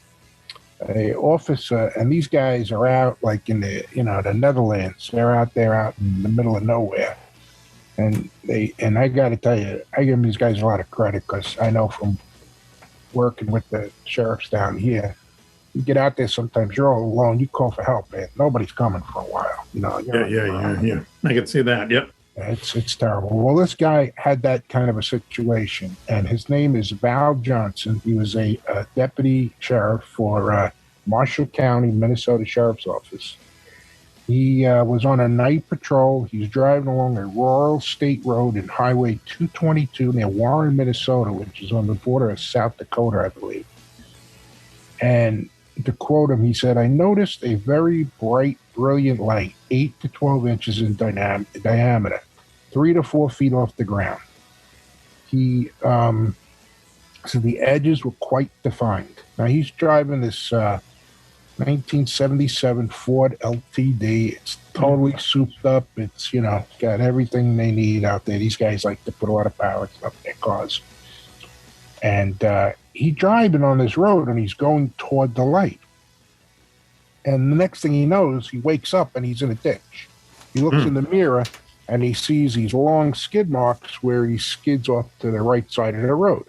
A officer, and these guys are out in the the Netherlands. They're out there out in the middle of nowhere, and I got to tell you, I give these guys a lot of credit, because I know from working with the sheriffs down here, you get out there sometimes you're all alone. You call for help, man. Nobody's coming for a while. Yeah. I can see that. Yep. It's terrible. Well, this guy had that kind of a situation, and his name is Val Johnson. He was a deputy sheriff for Marshall County, Minnesota Sheriff's Office. He was on a night patrol. He's driving along a rural state road in Highway 222 near Warren, Minnesota, which is on the border of South Dakota, I believe. And to quote him, he said, "I noticed a very bright, brilliant light, 8 to 12 inches in diameter, 3 to 4 feet off the ground. He so the edges were quite defined." Now he's driving this 1977 Ford LTD. It's totally souped up. It's got everything they need out there. These guys like to put a lot of power stuff in their cars. And he's driving on this road, and he's going toward the light. And the next thing he knows, he wakes up and he's in a ditch. He looks in the mirror, and he sees these long skid marks where he skids off to the right side of the road.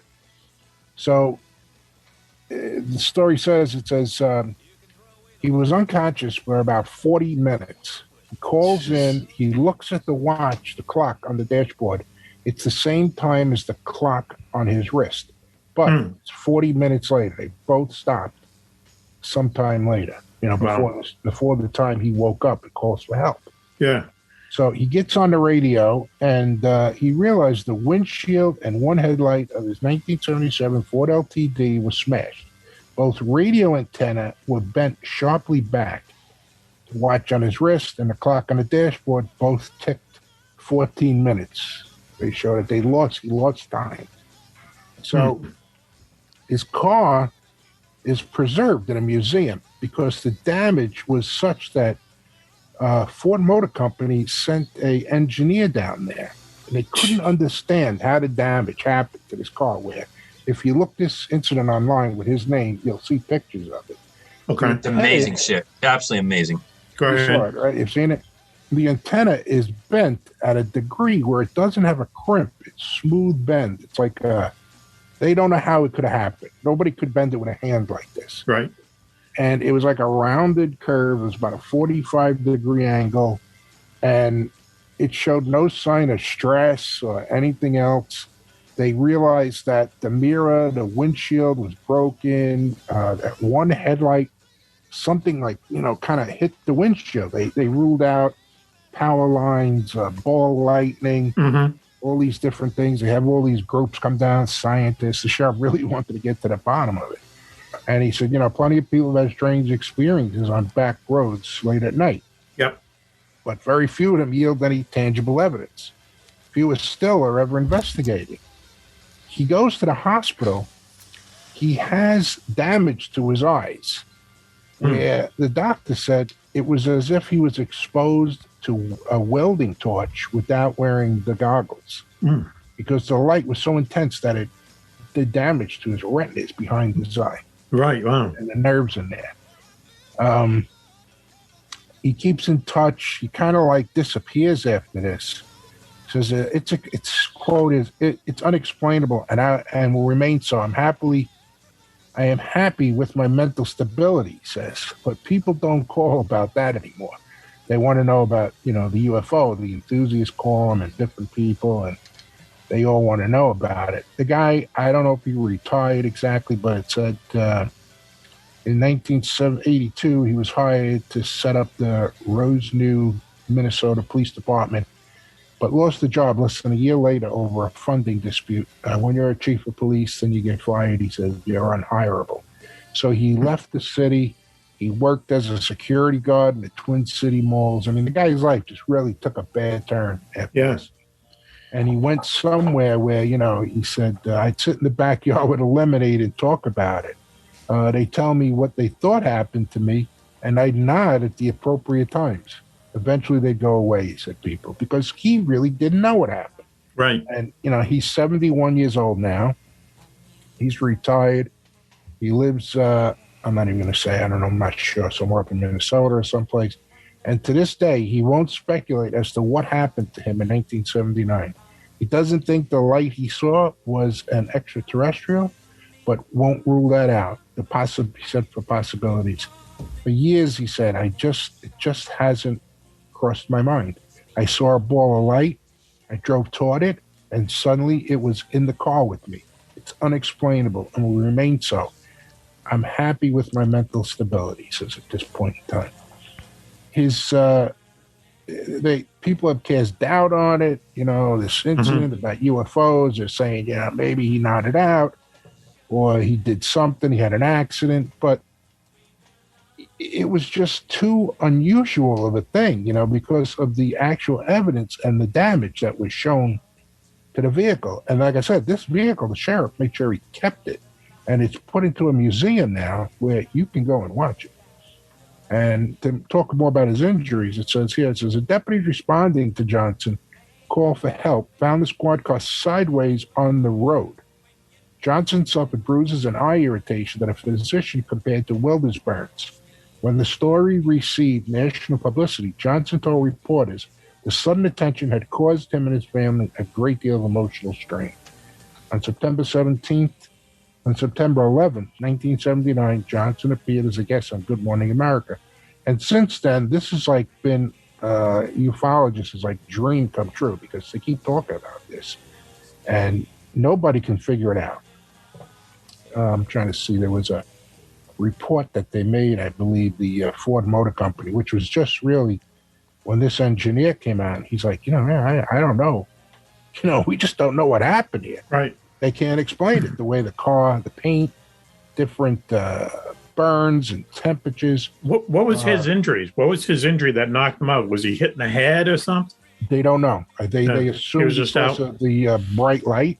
So the story says, he was unconscious for about 40 minutes. He calls in, he looks at the watch, the clock on the dashboard. It's the same time as the clock on his wrist. But it's 40 minutes later. They both stopped sometime later, before the time he woke up and calls for help. Yeah. So he gets on the radio, and he realized the windshield and one headlight of his 1977 Ford LTD was smashed. Both radio antenna were bent sharply back. The watch on his wrist and the clock on the dashboard both ticked 14 minutes. They showed that he lost time. So his car is preserved in a museum because the damage was such that Ford Motor Company sent a engineer down there. And they couldn't understand how the damage happened to this car, where if you look this incident online with his name, you'll see pictures of it. Okay. It's amazing shit. Absolutely amazing. Go ahead. You saw it, right? You've seen it? The antenna is bent at a degree where it doesn't have a crimp. It's smooth bend. It's like they don't know how it could have happened. Nobody could bend it with a hand like this. Right. And it was like a rounded curve. It was about a 45-degree angle. And it showed no sign of stress or anything else. They realized that the mirror, the windshield was broken. That one headlight, something kind of hit the windshield. They ruled out power lines, ball lightning, all these different things. They have all these groups come down, scientists. The sheriff really wanted to get to the bottom of it. And he said, plenty of people have strange experiences on back roads late at night. Yep. But very few of them yield any tangible evidence. Fewer still are ever investigated. He goes to the hospital. He has damage to his eyes, where the doctor said it was as if he was exposed to a welding torch without wearing the goggles, because the light was so intense that it did damage to his retinas behind his eye. Right, wow. And the nerves in there. He keeps in touch. He kind of disappears after this. Says it's quote it's unexplainable and will remain so. I am happy with my mental stability, he says, but people don't call about that anymore. They want to know about the UFO. The enthusiasts call him, and different people, and they all want to know about it. The guy, I don't know if he retired exactly, but it said in 1982 he was hired to set up the Rosenew, Minnesota Police Department, but lost the job less than a year later over a funding dispute. When you're a chief of police and you get fired, he says, you're unhireable. So he left the city. He worked as a security guard in the Twin City malls. I mean, the guy's life just really took a bad turn after this. And he went somewhere where, you know, he said, I'd sit in the backyard with a lemonade and talk about it. They tell me what they thought happened to me, and I'd nod at the appropriate times. Eventually they'd go away, he said, people, because he really didn't know what happened. Right. And, you know, he's 71 years old now. He's retired. He lives, I'm not even going to say, I don't know, I'm not sure, somewhere up in Minnesota or someplace. And to this day, he won't speculate as to what happened to him in 1979. He doesn't think the light he saw was an extraterrestrial, but won't rule that out. He said for possibilities. For years, he said, it just hasn't crossed my mind. I saw a ball of light, I drove toward it, and suddenly it was in the car with me. It's unexplainable and will remain so. I'm happy with my mental stability, he says at this point in time. People have cast doubt on it, you know, this incident about UFOs. They're saying, yeah, maybe he nodded out or he did something, he had an accident, but it was just too unusual of a thing, you know, because of the actual evidence and the damage that was shown to the vehicle. And like I said, this vehicle, the sheriff made sure he kept it, and it's put into a museum now where you can go and watch it. And to talk more about his injuries, it says a deputy responding to Johnson called for help found the squad car sideways on the road. Johnson suffered bruises and eye irritation that a physician compared to welder's burns. When the story received national publicity, Johnson told reporters the sudden attention had caused him and his family a great deal of emotional strain. On September 11th, 1979, Johnson appeared as a guest on Good Morning America. And since then, this has like been ufologists' like dream come true, because they keep talking about this and nobody can figure it out. I'm trying to see, there was a report that they made, I believe, the Ford Motor Company, which was just really, when this engineer came out, he's like, you know, man, I don't know. You know, we just don't know what happened here. Right. They can't explain it. The way the car, the paint, different burns and temperatures. What was his injuries? What was his injury that knocked him out? Was he hitting the head or something? They don't know. They assume he was just because of the bright light.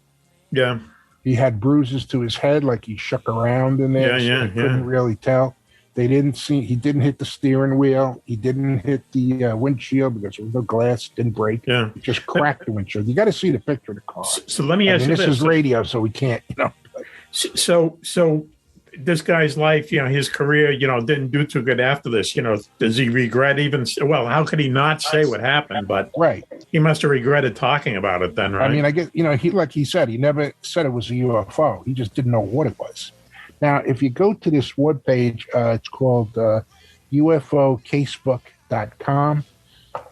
Yeah. He had bruises to his head, like he shook around in there. They couldn't really tell. They didn't see. He didn't hit the steering wheel. He didn't hit the windshield because there was no glass. Didn't break. Yeah. It just cracked the windshield. You got to see the picture of the car. So let me ask you this. This is radio, so we can't, you know. So this guy's life, you know, his career, you know, didn't do too good after this. You know, does he regret even? Well, how could he not say what happened? But he must have regretted talking about it then, right? I mean, I guess, you know, like he said, he never said it was a UFO. He just didn't know what it was. Now, if you go to this webpage, it's called UFOcasebook.com.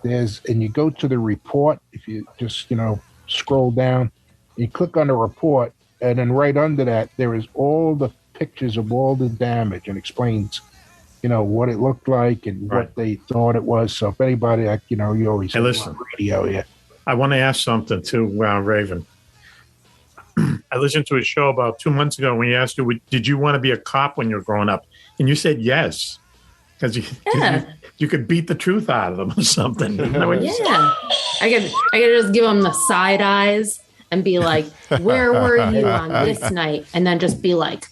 And you go to the report. If you just, you know, scroll down, you click on the report, and then right under that, there is all the pictures of all the damage and explains, you know, what it looked like and what they thought it was. So if anybody, like, you know, you always listen, radio here. I want to ask something too, Raven. I listened to a show about 2 months ago when he asked you, did you want to be a cop when you were growing up? And you said yes, because you could beat the truth out of them or something. You know what I could just give them the side eyes and be like, where were you on this night? And then just be like,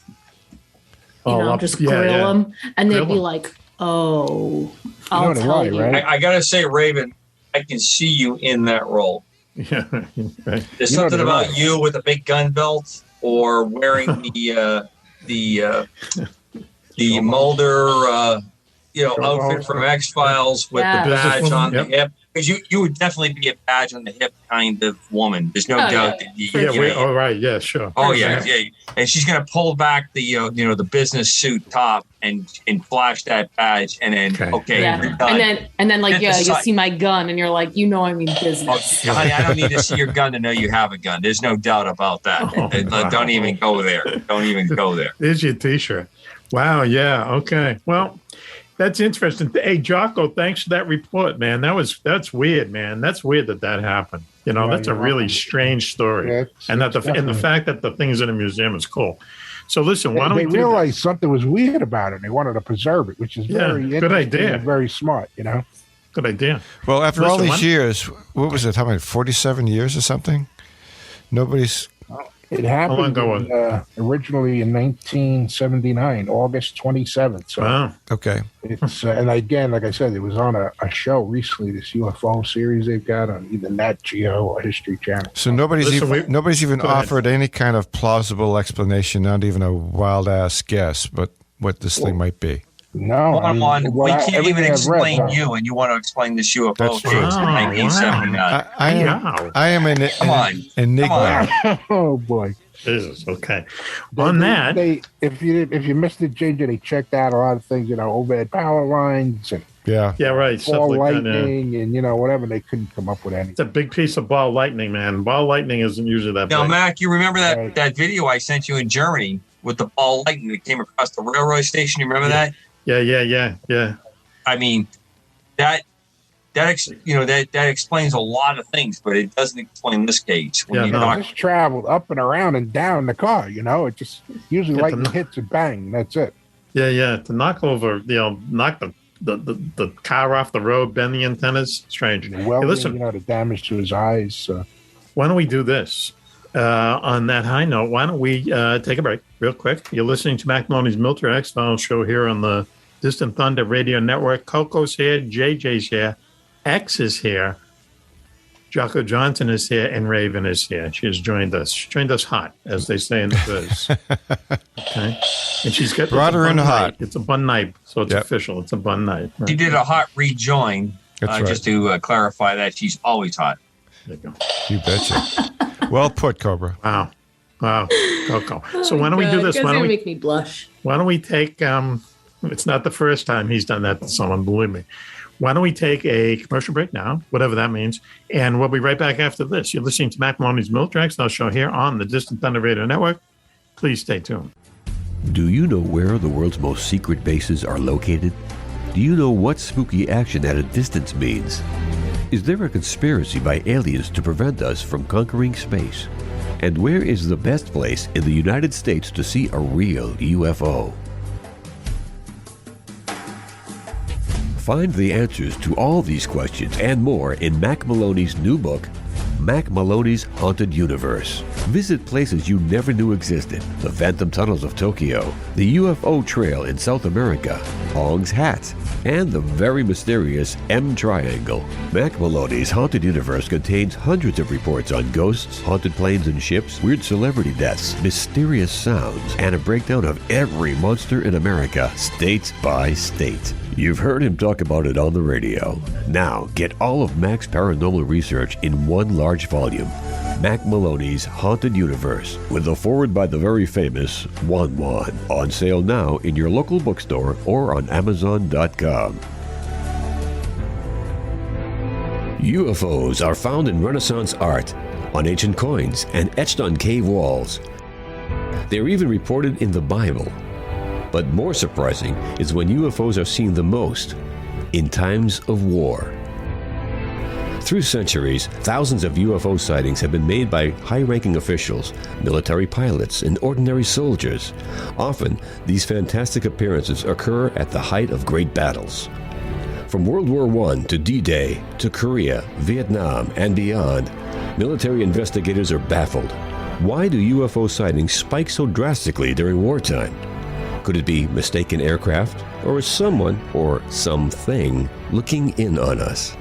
just grill them. And they'd be like, oh, I'll tell you. Right? I got to say, Raven, I can see you in that role. Yeah, right. There's something about you with a big gun belt or wearing the Mulder outfit from X-Files with the badge on the hip. Because you would definitely be a badge on the hip kind of woman. There's no doubt that yeah, sure. Oh yeah. And she's gonna pull back the the business suit top and flash that badge, and then you're done. And then like you see my gun, and you're like, I mean business. Oh, honey, I don't need to see your gun to know you have a gun. There's no doubt about that. Don't even go there. Don't even go there. There's your T-shirt. Wow. Yeah. Okay. Well. That's interesting. Hey, Jocko, thanks for that report, man. That's weird, man. That's weird that happened. That's a really strange story. And the fact that the thing's in a museum is cool. So listen, why don't we realized something was weird about it, and they wanted to preserve it, which is very good idea. And very smart, Good idea. Well, after all these years, what was it? How many? 47 years or something? Nobody's. It happened originally in 1979, August 27th. So okay. It's and again, like I said, it was on a show recently. This UFO series they've got on either Nat Geo or History Channel. So nobody's even offered any kind of plausible explanation, not even a wild ass guess, but what this thing might be. No, we can't even explain you, and you want to explain this UFO case in 1979. I am an enigma. Oh boy, Jesus. Okay. On that, if you missed it, JJ, they checked out a lot of things. Overhead power lines and right, ball lightning, and whatever. They couldn't come up with anything. It's a big piece of ball lightning, man. Ball lightning isn't usually that big. Now, Mac, you remember that video I sent you in Germany with the ball lightning that came across the railroad station? You remember that? Yeah. I mean, that explains a lot of things, but it doesn't explain this case. It just traveled up and around and down the car. It just usually lightning hits and bang. That's it. Yeah. To knock over, knock the car off the road, bend the antennas. Strange. Well, listen, the damage to his eyes. Why don't we do this? On that high note, why don't we take a break real quick? You're listening to Mack Maloney's Military X-Files show here on the Distant Thunder Radio Network. Coco's here, JJ's here, X is here, Jocko Johnson is here, and Raven is here. She has joined us. She joined us hot, as they say in the biz. Okay, and she's got brought her in hot. It's a bun night, so it's official. It's a bun night. Right? She did a hot rejoin. Right. Just to clarify that she's always hot. There you go. You betcha. Well put, Cobra. Wow, Coco. So why don't we do this? Why don't we make me blush? Why don't we take? It's not the first time he's done that to someone. Believe me. Why don't we take a commercial break now, whatever that means, and we'll be right back after this. You're listening to Mack Maloney's Military X-Files show here on the Distant Thunder Radio Network. Please stay tuned. Do you know where the world's most secret bases are located? Do you know what spooky action at a distance means? Is there a conspiracy by aliens to prevent us from conquering space? And where is the best place in the United States to see a real UFO? Find the answers to all these questions and more in Mack Maloney's new book, Mack Maloney's Haunted Universe. Visit places you never knew existed: the Phantom Tunnels of Tokyo, the UFO Trail in South America, Hong's Hat, and the very mysterious M Triangle. Mack Maloney's Haunted Universe contains hundreds of reports on ghosts, haunted planes and ships, weird celebrity deaths, mysterious sounds, and a breakdown of every monster in America, state by state. You've heard him talk about it on the radio. Now, get all of Mack's paranormal research in one large volume. Mack Maloney's Haunted Universe, with a foreword by the very famous Wan Wan. On sale now in your local bookstore or on Amazon.com. UFOs are found in Renaissance art, on ancient coins, and etched on cave walls. They're even reported in the Bible. But more surprising is when UFOs are seen the most, in times of war. Through centuries, thousands of UFO sightings have been made by high-ranking officials, military pilots, and ordinary soldiers. Often, these fantastic appearances occur at the height of great battles. From World War I to D-Day, to Korea, Vietnam, and beyond, military investigators are baffled. Why do UFO sightings spike so drastically during wartime? Could it be mistaken aircraft, or is someone or something looking in on us?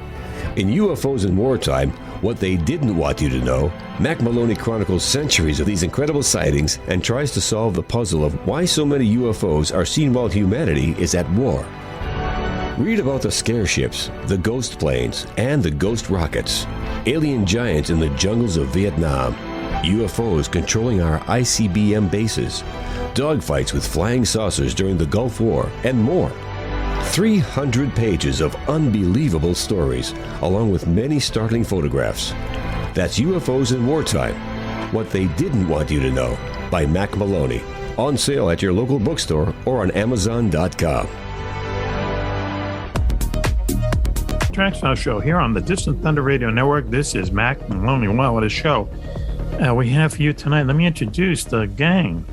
In UFOs in Wartime, What They Didn't Want You to Know, Mack Maloney chronicles centuries of these incredible sightings and tries to solve the puzzle of why so many UFOs are seen while humanity is at war. Read about the scare ships, the ghost planes, and the ghost rockets, alien giants in the jungles of Vietnam, UFOs controlling our ICBM bases, dogfights with flying saucers during the Gulf War, and more. 300 pages of unbelievable stories, along with many startling photographs. That's UFOs in Wartime, What They Didn't Want You to Know, by Mack Maloney. On sale at your local bookstore or on Amazon.com. Tracks Now Show here on the Distant Thunder Radio Network. This is Mack Maloney. Wow, what a show we have for you tonight. Let me introduce the gang.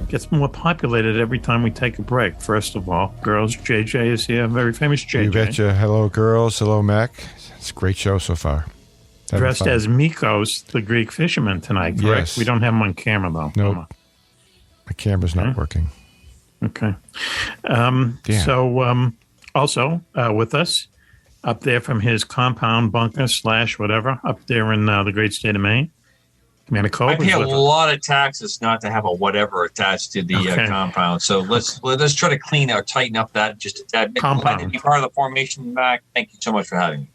Gets more populated every time we take a break. First of all, girls, JJ is here, very famous JJ. You betcha. Hello, girls. Hello, Mac. It's a great show so far. Dressed as Mikos, the Greek fisherman tonight, correct? Yes. We don't have him on camera, though. No, nope. My camera's not working. Okay. So, also with us, up there from his compound bunker / whatever, up there in the great state of Maine, Commander Cobra. I pay a lot of taxes not to have a whatever attached to the compound. So let's try to clean or tighten up that just a tad bit. Glad to be part of the formation, Mac. Thank you so much for having me.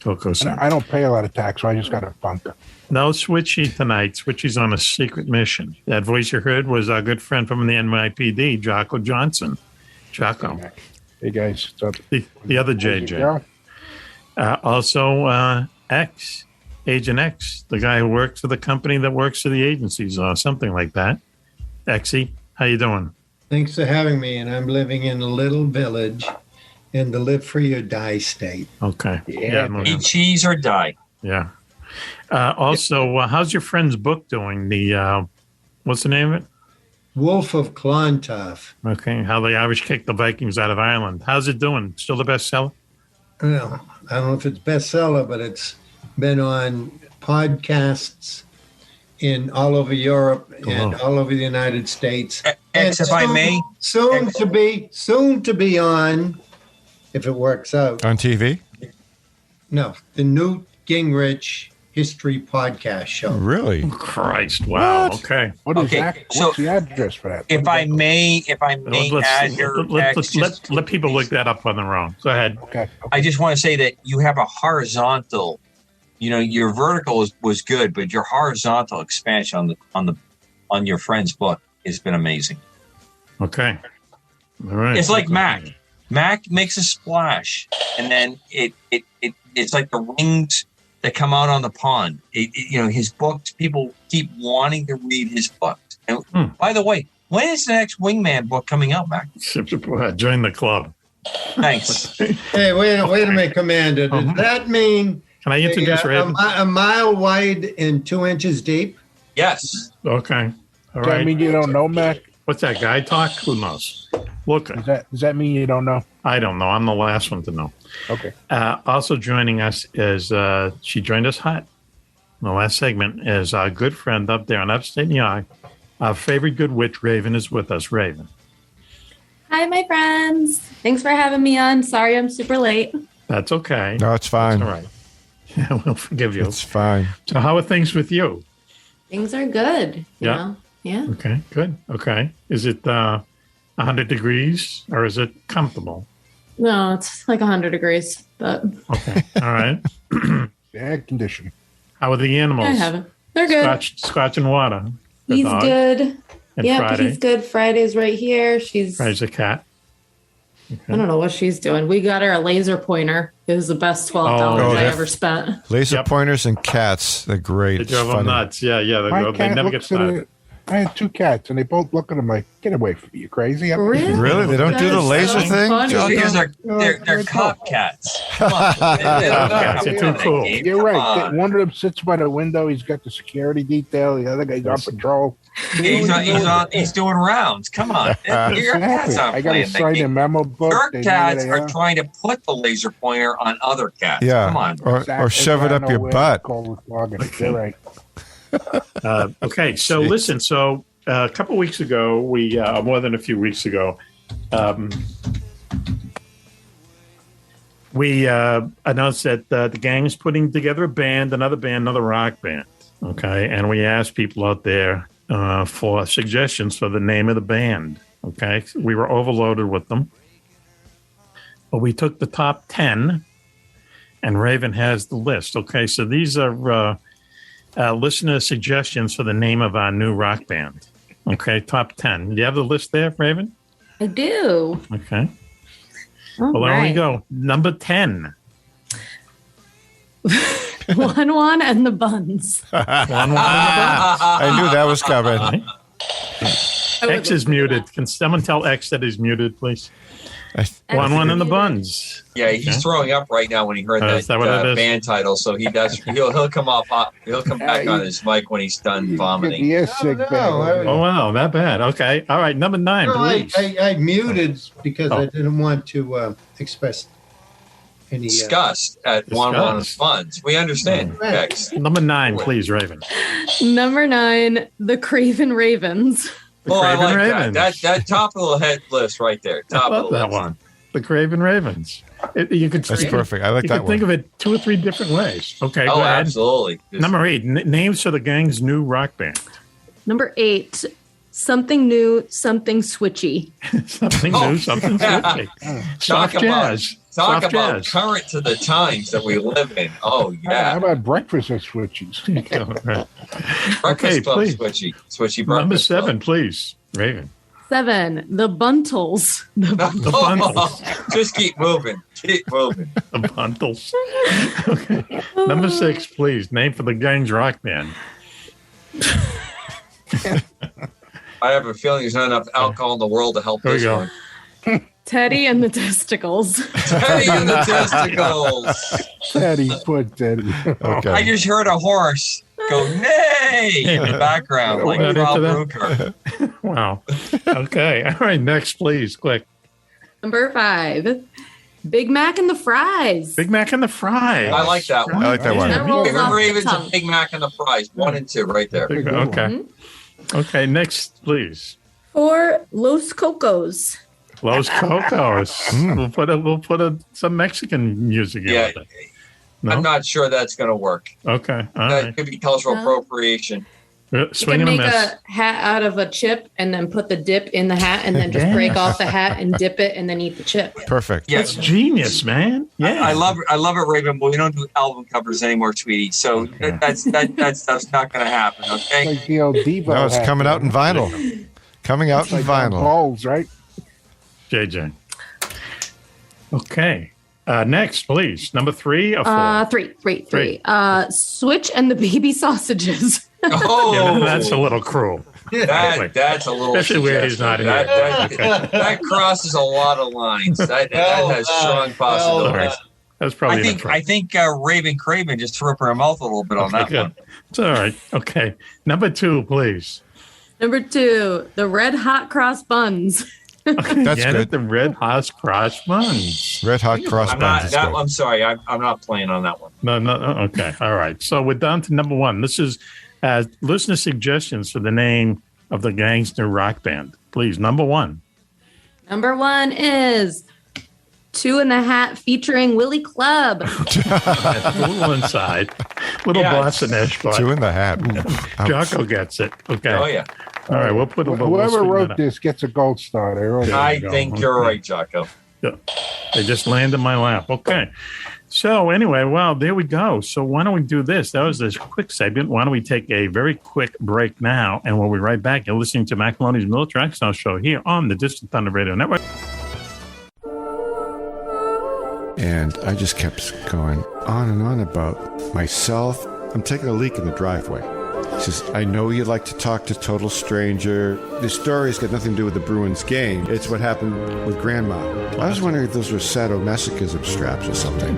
Coco, I don't pay a lot of tax, so I just got a bunker. No Switchy tonight. Switchy's on a secret mission. That voice you heard was our good friend from the NYPD, Jocko Johnson. Jocko. Hey, guys. The other JJ. Also, Agent X, the guy who works for the company that works for the agencies or something like that. Exy, how you doing? Thanks for having me. And I'm living in a little village in the live free or die state. Okay. Eat cheese or die. Yeah. Also, how's your friend's book doing? The what's the name of it? Wolf of Clontarf. Okay. How the Irish kicked the Vikings out of Ireland. How's it doing? Still the bestseller? Well, I don't know if it's bestseller, but it's been on podcasts in all over Europe and all over the United States. If I may, soon to be on, if it works out, on TV. No, the Newt Gingrich History Podcast Show. Really? Oh, Christ! Wow. What? Okay. What's the address for that? If I may add here, let people look that up on their own. Go ahead. Okay. I just want to say that you have a horizontal. You know, your vertical was good, but your horizontal expansion on your friend's book has been amazing. Okay. All right. It's like Mac. Mac makes a splash, and then it's like the wings that come out on the pond. His books, people keep wanting to read his books. And by the way, when is the next Wingman book coming out, Mac? Join the club. Thanks. Hey, wait a minute, Commander. Does that mean can I introduce Raven? A mile wide and 2 inches deep? Yes. Okay. All Does that mean you don't know, Mac? What's that guy talk? Who knows? Look. Does that mean you don't know? I don't know. I'm the last one to know. Okay. Also joining us is she joined us hot. The last segment is our good friend up there in upstate New York. Our favorite good witch, Raven, is with us. Raven. Hi, my friends. Thanks for having me on. Sorry I'm super late. That's okay. No, it's fine. That's all right. Yeah, we'll forgive you. It's fine. So how are things with you? Things are good. You know? Yeah. Okay, good. Okay. Is it 100 degrees or is it comfortable? No, it's like 100 degrees, but. Okay. All right. Air conditioning. How are the animals? I haven't. They're good. Scotch and water. He's good. And yeah, Friday. he's good. Friday's right here. Friday's a cat. Okay. I don't know what she's doing. We got her a laser pointer. It was the best $12 I ever spent. Laser pointers and cats. They're great. They drove them nuts. Yeah. They never get started. I had 2 cats, and they both look at him like, "Get away from me, you crazy!" Really? They don't do the laser thing? Because they're cop cats. Come on. They're too cool. You're right. One of them sits by the window. He's got the security detail. The other guy's on patrol. He's doing rounds. Come on. Your cats aren't I got to sign a memo book. Your cats are trying to put the laser pointer on other cats. Yeah. Come on. Or shove it up your butt. You're right. Okay, so listen. So a couple weeks ago, more than a few weeks ago, we announced that the gang is putting together another rock band. Okay, and we asked people out there for suggestions for the name of the band. Okay, we were overloaded with them. But we took the top 10, and Raven has the list. Okay, so these are listener suggestions for the name of our new rock band. Okay, top 10. Do you have the list there, Raven? I do. Okay. All well, right. there we go. Number 10. 1-1 and the Buns. 1-1 and the Buns. I knew that was coming. X is muted. Can someone tell X that he's muted, please? 1-1 in the Buns. Yeah, he's throwing up right now when he heard that band title. So he'll come off. He'll come back on his mic when he's done vomiting. Oh wow, that bad. Okay, all right. Number 9, please. I muted because I didn't want to express any disgust at 1-1 of Buns. We understand. X. Number 9, please, Raven. Number 9, the Craven Ravens. I like that top of the head list right there. I love that one. The Craven Ravens. That's perfect. I like you that could one. think of it 2 or 3 different ways. Okay, Oh, go ahead. absolutely. Number 8, names for the gang's new rock band. Number 8, something new, something switchy. Something new, something switchy. Soft jazz. Talk Soft about jazz. current to the times that we live in. Oh, yeah. How about breakfast at Switchies? Breakfast Club please. Switchy breakfast. Number 7, Club. please, Raven. 7, the Buntles. The Buntles. Just keep moving. Keep moving. The Buntles. Okay. Number 6, please. Name for the gang's rock band. I have a feeling there's not enough alcohol in the world to help There we this go. one. Teddy and the Testicles. Teddy and the Testicles. Teddy, put Teddy. Okay. I just heard a horse go nay in the background, like Not Rob into Ruker. Wow. Okay. All right. Next, please. Quick. Number 5, Big Mac and the Fries. Big Mac and the Fries. I like that one. I like that one. That rolls Craven off the Ravens tongue. and Big Mac and the Fries. 1 and 2 right there. Okay. Mm-hmm. Okay. Next, please. 4, Los Cocos. Los Cocos. We'll put some Mexican music in Yeah. with it. No? I'm not sure that's going to work. Okay. All That right. could be cultural appropriation. You Swing can and a make miss. a hat out of a chip and then put the dip in the hat and then just break off the hat and dip it and then eat the chip. Perfect. Yeah. That's genius, man. Yeah. I love it, Raven, but we don't do album covers anymore, sweetie. So that stuff's not going to happen. Okay. Like the old Devo. No, it's hat. coming out in vinyl. Coming out in Like vinyl. balls, right? JJ. Okay. Next, please. Number 3 or 4? 3. Switch and the baby sausages. Oh, Yeah, that's a little cruel. that's a little. Especially where he's not here. That crosses a lot of lines. That has strong possibilities. That's probably I think Raven Craven just threw up her mouth a little bit on that one. It's all right. Okay. Number 2, please. Number 2, the Red Hot Cross Buns. That's Get good. it? The Red Hot Cross Buns. Red Hot Cross Buns. I'm sorry. I'm not playing on that one. No. Okay. All right. So we're down to number 1. This is listener suggestions for the name of the gang's new rock band. Please, number 1. Number 1 is Two in the Hat featuring Willie Club. That's a little inside. Little Boston-ish. But Two in the Hat. Jocko gets it. Okay. Oh, yeah. All right. We'll put a little. Whoever we'll wrote this gets a gold star. I think you're right, Jocko. Yeah. They just land in my lap. Okay. So anyway, well, there we go. So why don't we do this? That was this quick segment. Why don't we take a very quick break now? And we'll be right back. You're listening to Mack Maloney's Military X-Style Show here on the Distant Thunder Radio Network. And I just kept going on and on about myself. I'm taking a leak in the driveway. She says, I know you like to talk to total stranger. The story's got nothing to do with the Bruins game. It's what happened with Grandma. I was wondering if those were sadomasochism straps or something.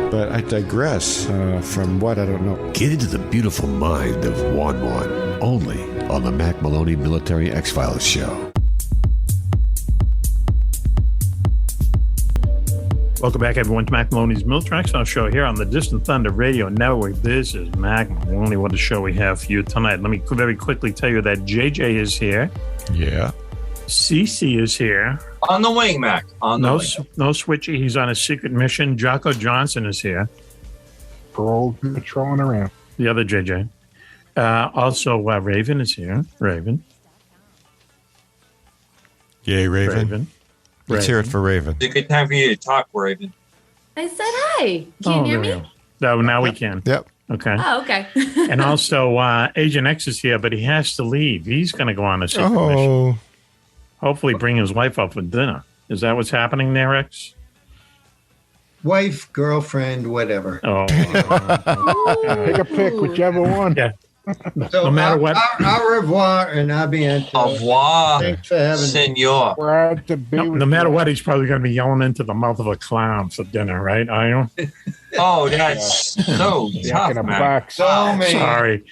But I digress from what I don't know. Get into the beautiful mind of Juan Juan, only on the Mack Maloney Military X-Files Show. Welcome back, everyone, to Mack Maloney's Military X-Style Show here on the Distant Thunder Radio Network. This is Mack Maloney. What a show we have for you tonight. Let me very quickly tell you that JJ is here. Yeah. CC is here. On the wing, Mac. On the wing. No Switchy. He's on a secret mission. Jocko Johnson is here. Parole patrolling around. The other JJ. Also, Raven is here. Raven. Yay, Raven. Let's hear it for Raven. It's a good time for you to talk, Raven. I said hi. Can you hear me? No, now we can. Yep. Okay. Oh, okay. And also, Agent X is here, but he has to leave. He's going to go on a secret mission. Hopefully bring his wife up for dinner. Is that what's happening there, X? Wife, girlfriend, whatever. Oh. Pick a pick, whichever one. Yeah. So no matter what. Au revoir and a bientôt. Au revoir, Thanks for having senor. Glad to be No matter what, he's probably going to be yelling into the mouth of a clown for dinner, right, Iron? Oh, that's so tough, man. Sorry.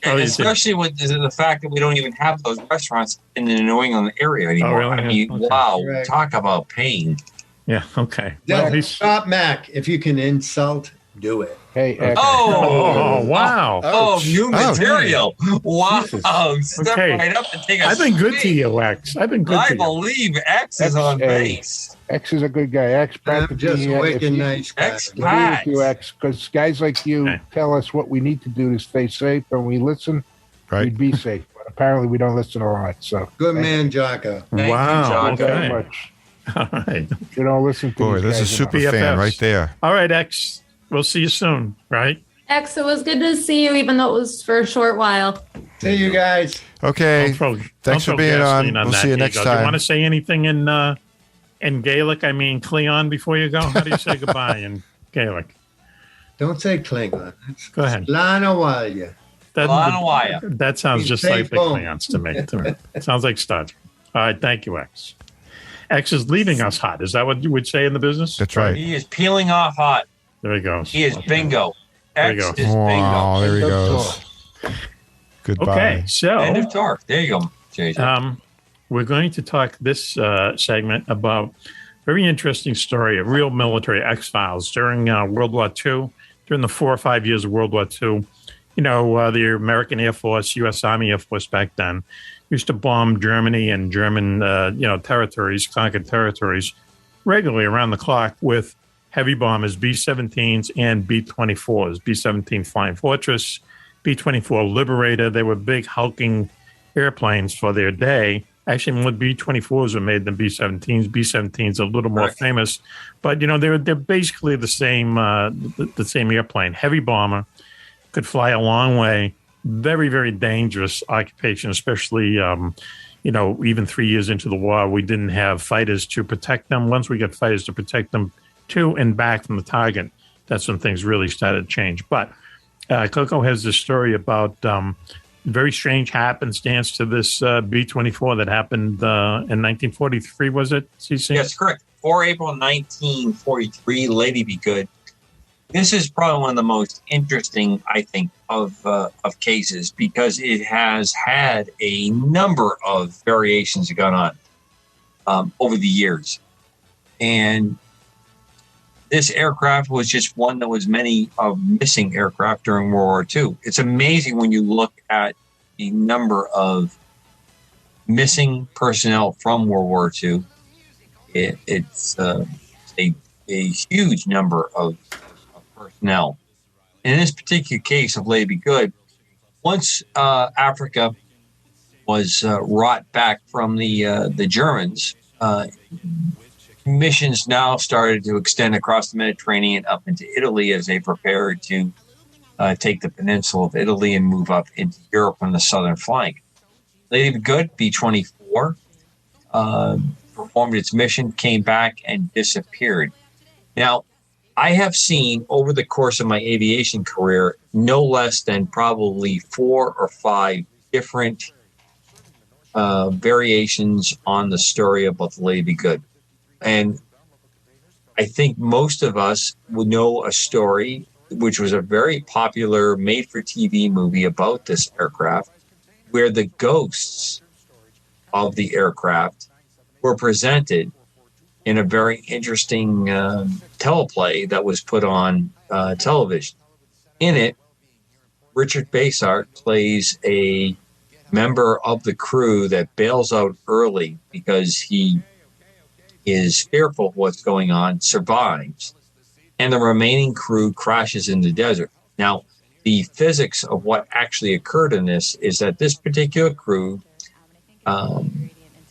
And especially with the fact that we don't even have those restaurants in the New England area anymore. really? I mean, Okay. wow, Correct. talk about pain. Yeah, okay. Stop, Mac. If you can insult, do it. Hey, Oh, wow. Oh, new material. Wow. Step Okay. right up and take a I've been good to swing. you, X. I've been good I to you. believe X is on base. X is a good guy. X just a wicked nice guy. X Agree with you, X, because guys like you tell us what we need to do to stay safe, and we listen, we'd be safe. But apparently, we don't listen a lot. So Good man, Jocko. Wow. Thank you very Okay. much. All right. You don't listen to Boy, these this guys is a super enough. fan BFFs. right there. All right, X. We'll see you soon, right? X, it was good to see you, even though it was for a short while. See you guys. Okay. Thanks for being on. We'll see you next Do you want time. to say anything in Gaelic? I mean, Cleon, before you go? How do you say goodbye in Gaelic? Don't say Klingon. Go ahead. Lana Walia. That sounds just like the Boom. Klingons to me. It sounds like Stud. All right, thank you, X. X is leaving us hot. Is that what you would say in the business? That's right. He is peeling off hot. There he goes. He is bingo. There he X goes. is bingo. Oh, there he goes. Goodbye. Okay, so End of talk. There you go, JJ. we're going to talk this segment about a very interesting story of real military X-Files during World War II, during the 4 or 5 years of World War II. You know, the American Air Force, U.S. Army Air Force back then, used to bomb Germany and German, territories, conquered territories, regularly around the clock with heavy bombers, B-17s and B-24s, B-17 Flying Fortress, B-24 Liberator. They were big, hulking airplanes for their day. Actually, more B-24s were made than B-17s. B-17s are a little more famous, but they're basically the same the same airplane. Heavy bomber, could fly a long way. Very, very dangerous occupation, especially even 3 years into the war, we didn't have fighters to protect them. Once we got fighters to protect them to and back from the target, that's when things really started to change. But Coco has this story about very strange happenstance to this B-24 that happened in 1943, was it, CC? Yes, correct. 4 April 1943, Lady Be Good. This is probably one of the most interesting, I think, of cases because it has had a number of variations that gone on over the years. And this aircraft was just one that was many of missing aircraft during World War II. It's amazing when you look at the number of missing personnel from World War II. It's a huge number of personnel. In this particular case of Lady Be Good, once Africa was wrought back from the Germans, missions now started to extend across the Mediterranean up into Italy as they prepared to take the peninsula of Italy and move up into Europe on the southern flank. Lady Be Good, B-24, performed its mission, came back, and disappeared. Now, I have seen over the course of my aviation career no less than probably 4 or 5 different variations on the story about the Lady Be Good. And I think most of us would know a story, which was a very popular made-for-TV movie about this aircraft, where the ghosts of the aircraft were presented in a very interesting teleplay that was put on television. In it, Richard Basart plays a member of the crew that bails out early because he is fearful of what's going on, survives, and the remaining crew crashes in the desert. Now, the physics of what actually occurred in this is that this particular crew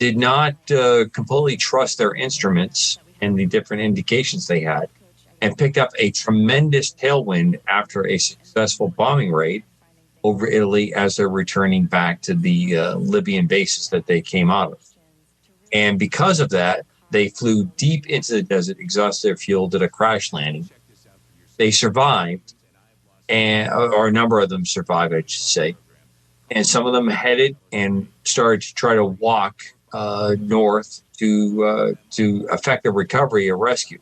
did not completely trust their instruments and the different indications they had, and picked up a tremendous tailwind after a successful bombing raid over Italy as they're returning back to the Libyan bases that they came out of. And because of that, they flew deep into the desert, exhausted their fuel, did a crash landing. They survived, or a number of them survived, I should say. And some of them headed and started to try to walk north to effect a recovery or rescue.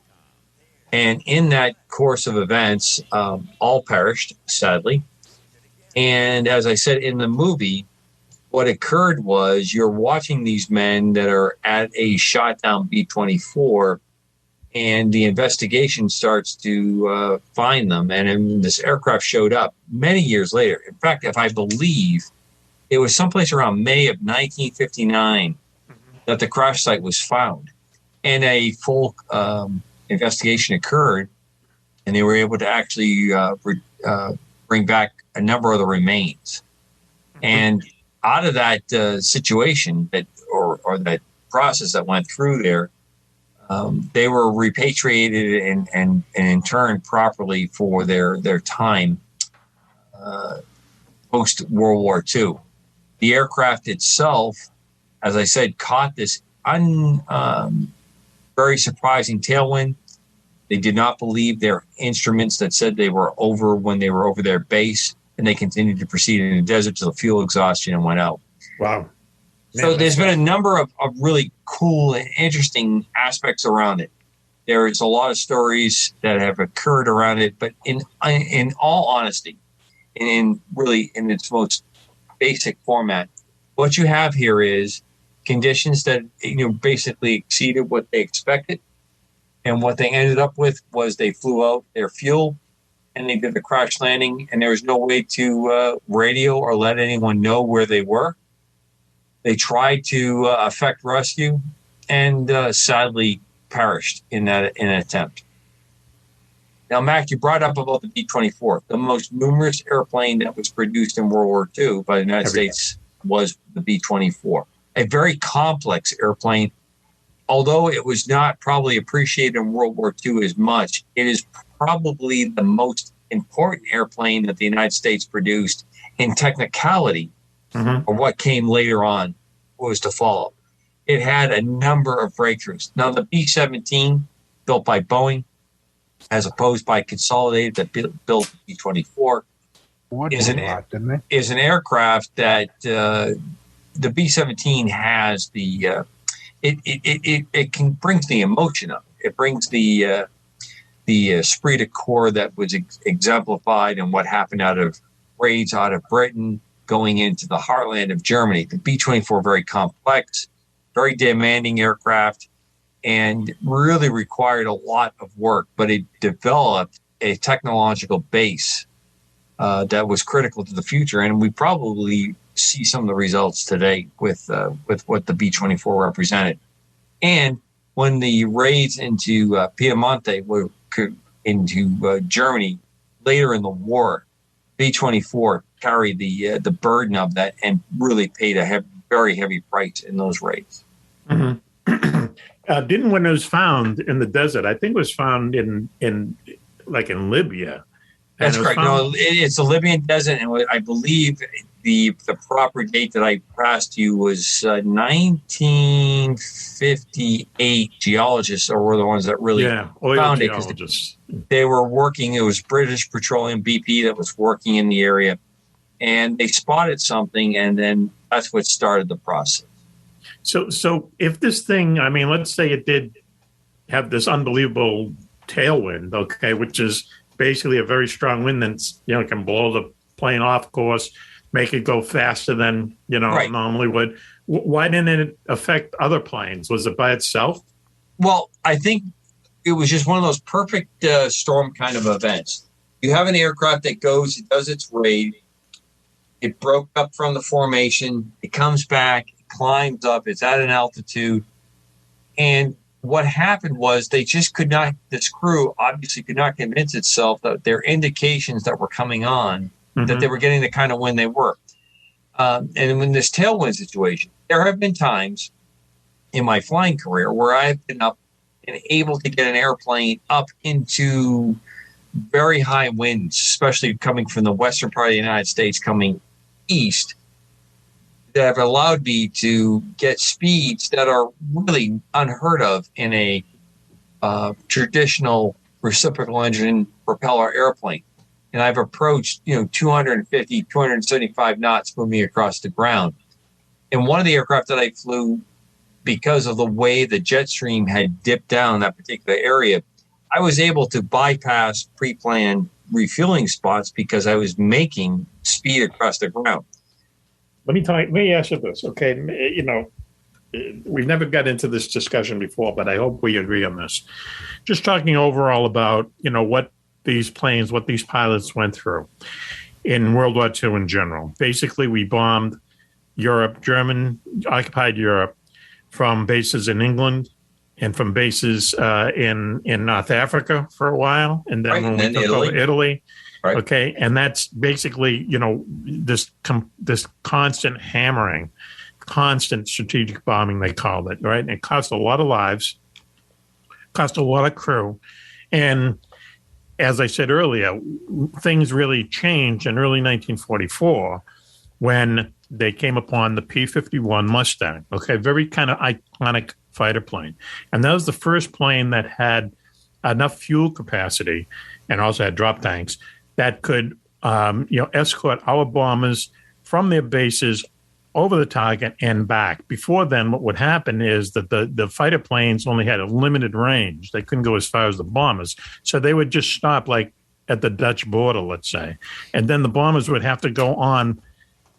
And in that course of events, all perished, sadly. And as I said in the movie, what occurred was you're watching these men that are at a shot down B-24, and the investigation starts to find them. And then this aircraft showed up many years later. In fact, if I believe it was someplace around May of 1959 that the crash site was found, and a full investigation occurred, and they were able to actually bring back a number of the remains. And out of that situation, that or that process that went through there, they were repatriated and interned properly for their time post World War II. The aircraft itself, as I said, caught this very surprising tailwind. They did not believe their instruments that said they were over when they were over their base, and they continued to proceed in the desert till the fuel exhaustion and went out. Wow. So there's been a number of really cool and interesting aspects around it. There is a lot of stories that have occurred around it, but in all honesty, and in its most basic format, what you have here is conditions that basically exceeded what they expected. And what they ended up with was they flew out their fuel and they did the crash landing, and there was no way to radio or let anyone know where they were. They tried to effect rescue and sadly perished in an attempt. Now, Mac, you brought up about the B-24. The most numerous airplane that was produced in World War II by the United States was the B-24, a very complex airplane. Although it was not probably appreciated in World War II as much, it is probably the most important airplane that the United States produced in technicality, or what came later on was to follow. It had a number of breakthroughs. Now, the B-17, built by Boeing, as opposed by Consolidated that built the B-24, is an aircraft that the B-17 has the it brings the emotion up. It brings the esprit de corps that was exemplified in what happened out of raids out of Britain going into the heartland of Germany. The B-24, very complex, very demanding aircraft, and really required a lot of work, but it developed a technological base that was critical to the future. And we probably see some of the results today with what the B-24 represented. And when the raids into Piemonte were into Germany later in the war, B-24 carried the burden of that and really paid a very heavy price in those raids. Didn't when it was found in the desert, I think it was found in Libya. That's correct. No, it's the Libyan desert, and I believe the proper date that I passed you was 1958. Geologists were the ones that really found it because they were working. It was British Petroleum BP that was working in the area, and they spotted something, and then that's what started the process. So if this thing, I mean, let's say it did have this unbelievable tailwind, okay, which is basically a very strong wind that can blow the plane off course, make it go faster than it normally would. Why didn't it affect other planes? Was it by itself? Well, I think it was just one of those perfect storm kind of events. You have an aircraft that goes, it does its raid, it broke up from the formation, it comes back, it climbs up, it's at an altitude, and what happened was they just could not, this crew obviously could not convince itself that their indications that were coming on, that they were getting the kind of wind they were. And in this tailwind situation, there have been times in my flying career where I've been up and able to get an airplane up into very high winds, especially coming from the western part of the United States, coming east, that have allowed me to get speeds that are really unheard of in a traditional reciprocal engine propeller airplane. And I've approached, 250, 275 knots moving across the ground. And one of the aircraft that I flew, because of the way the jet stream had dipped down that particular area, I was able to bypass pre-planned refueling spots because I was making speed across the ground. Let me ask you this, okay? We've never got into this discussion before, but I hope we agree on this. Just talking overall about, what these planes, what these pilots went through in World War II in general. Basically, we bombed Europe, German occupied Europe, from bases in England and from bases in North Africa for a while, and then when we took over Italy. Right. Okay, and that's basically, this constant hammering, constant strategic bombing, they called it, right? And it cost a lot of lives, cost a lot of crew. And as I said earlier, things really changed in early 1944 when they came upon the P-51 Mustang, okay, very kind of iconic fighter plane. And that was the first plane that had enough fuel capacity and also had drop tanks that could, escort our bombers from their bases over the target and back. Before then, what would happen is that the fighter planes only had a limited range. They couldn't go as far as the bombers. So they would just stop like at the Dutch border, let's say. And then the bombers would have to go on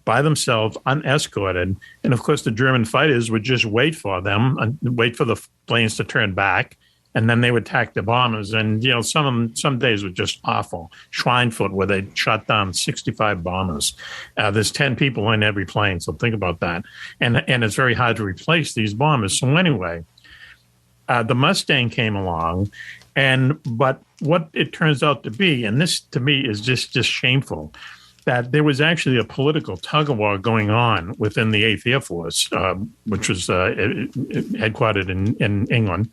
by themselves, unescorted. And of course, the German fighters would just wait for them and wait for the planes to turn back. And then they would attack the bombers. And, some days were just awful. Schweinfurt, where they shot down 65 bombers. There's 10 people in every plane. So think about that. And it's very hard to replace these bombers. So anyway, the Mustang came along. But what it turns out to be, and this to me is just shameful, that there was actually a political tug-of-war going on within the 8th Air Force, which was headquartered in England,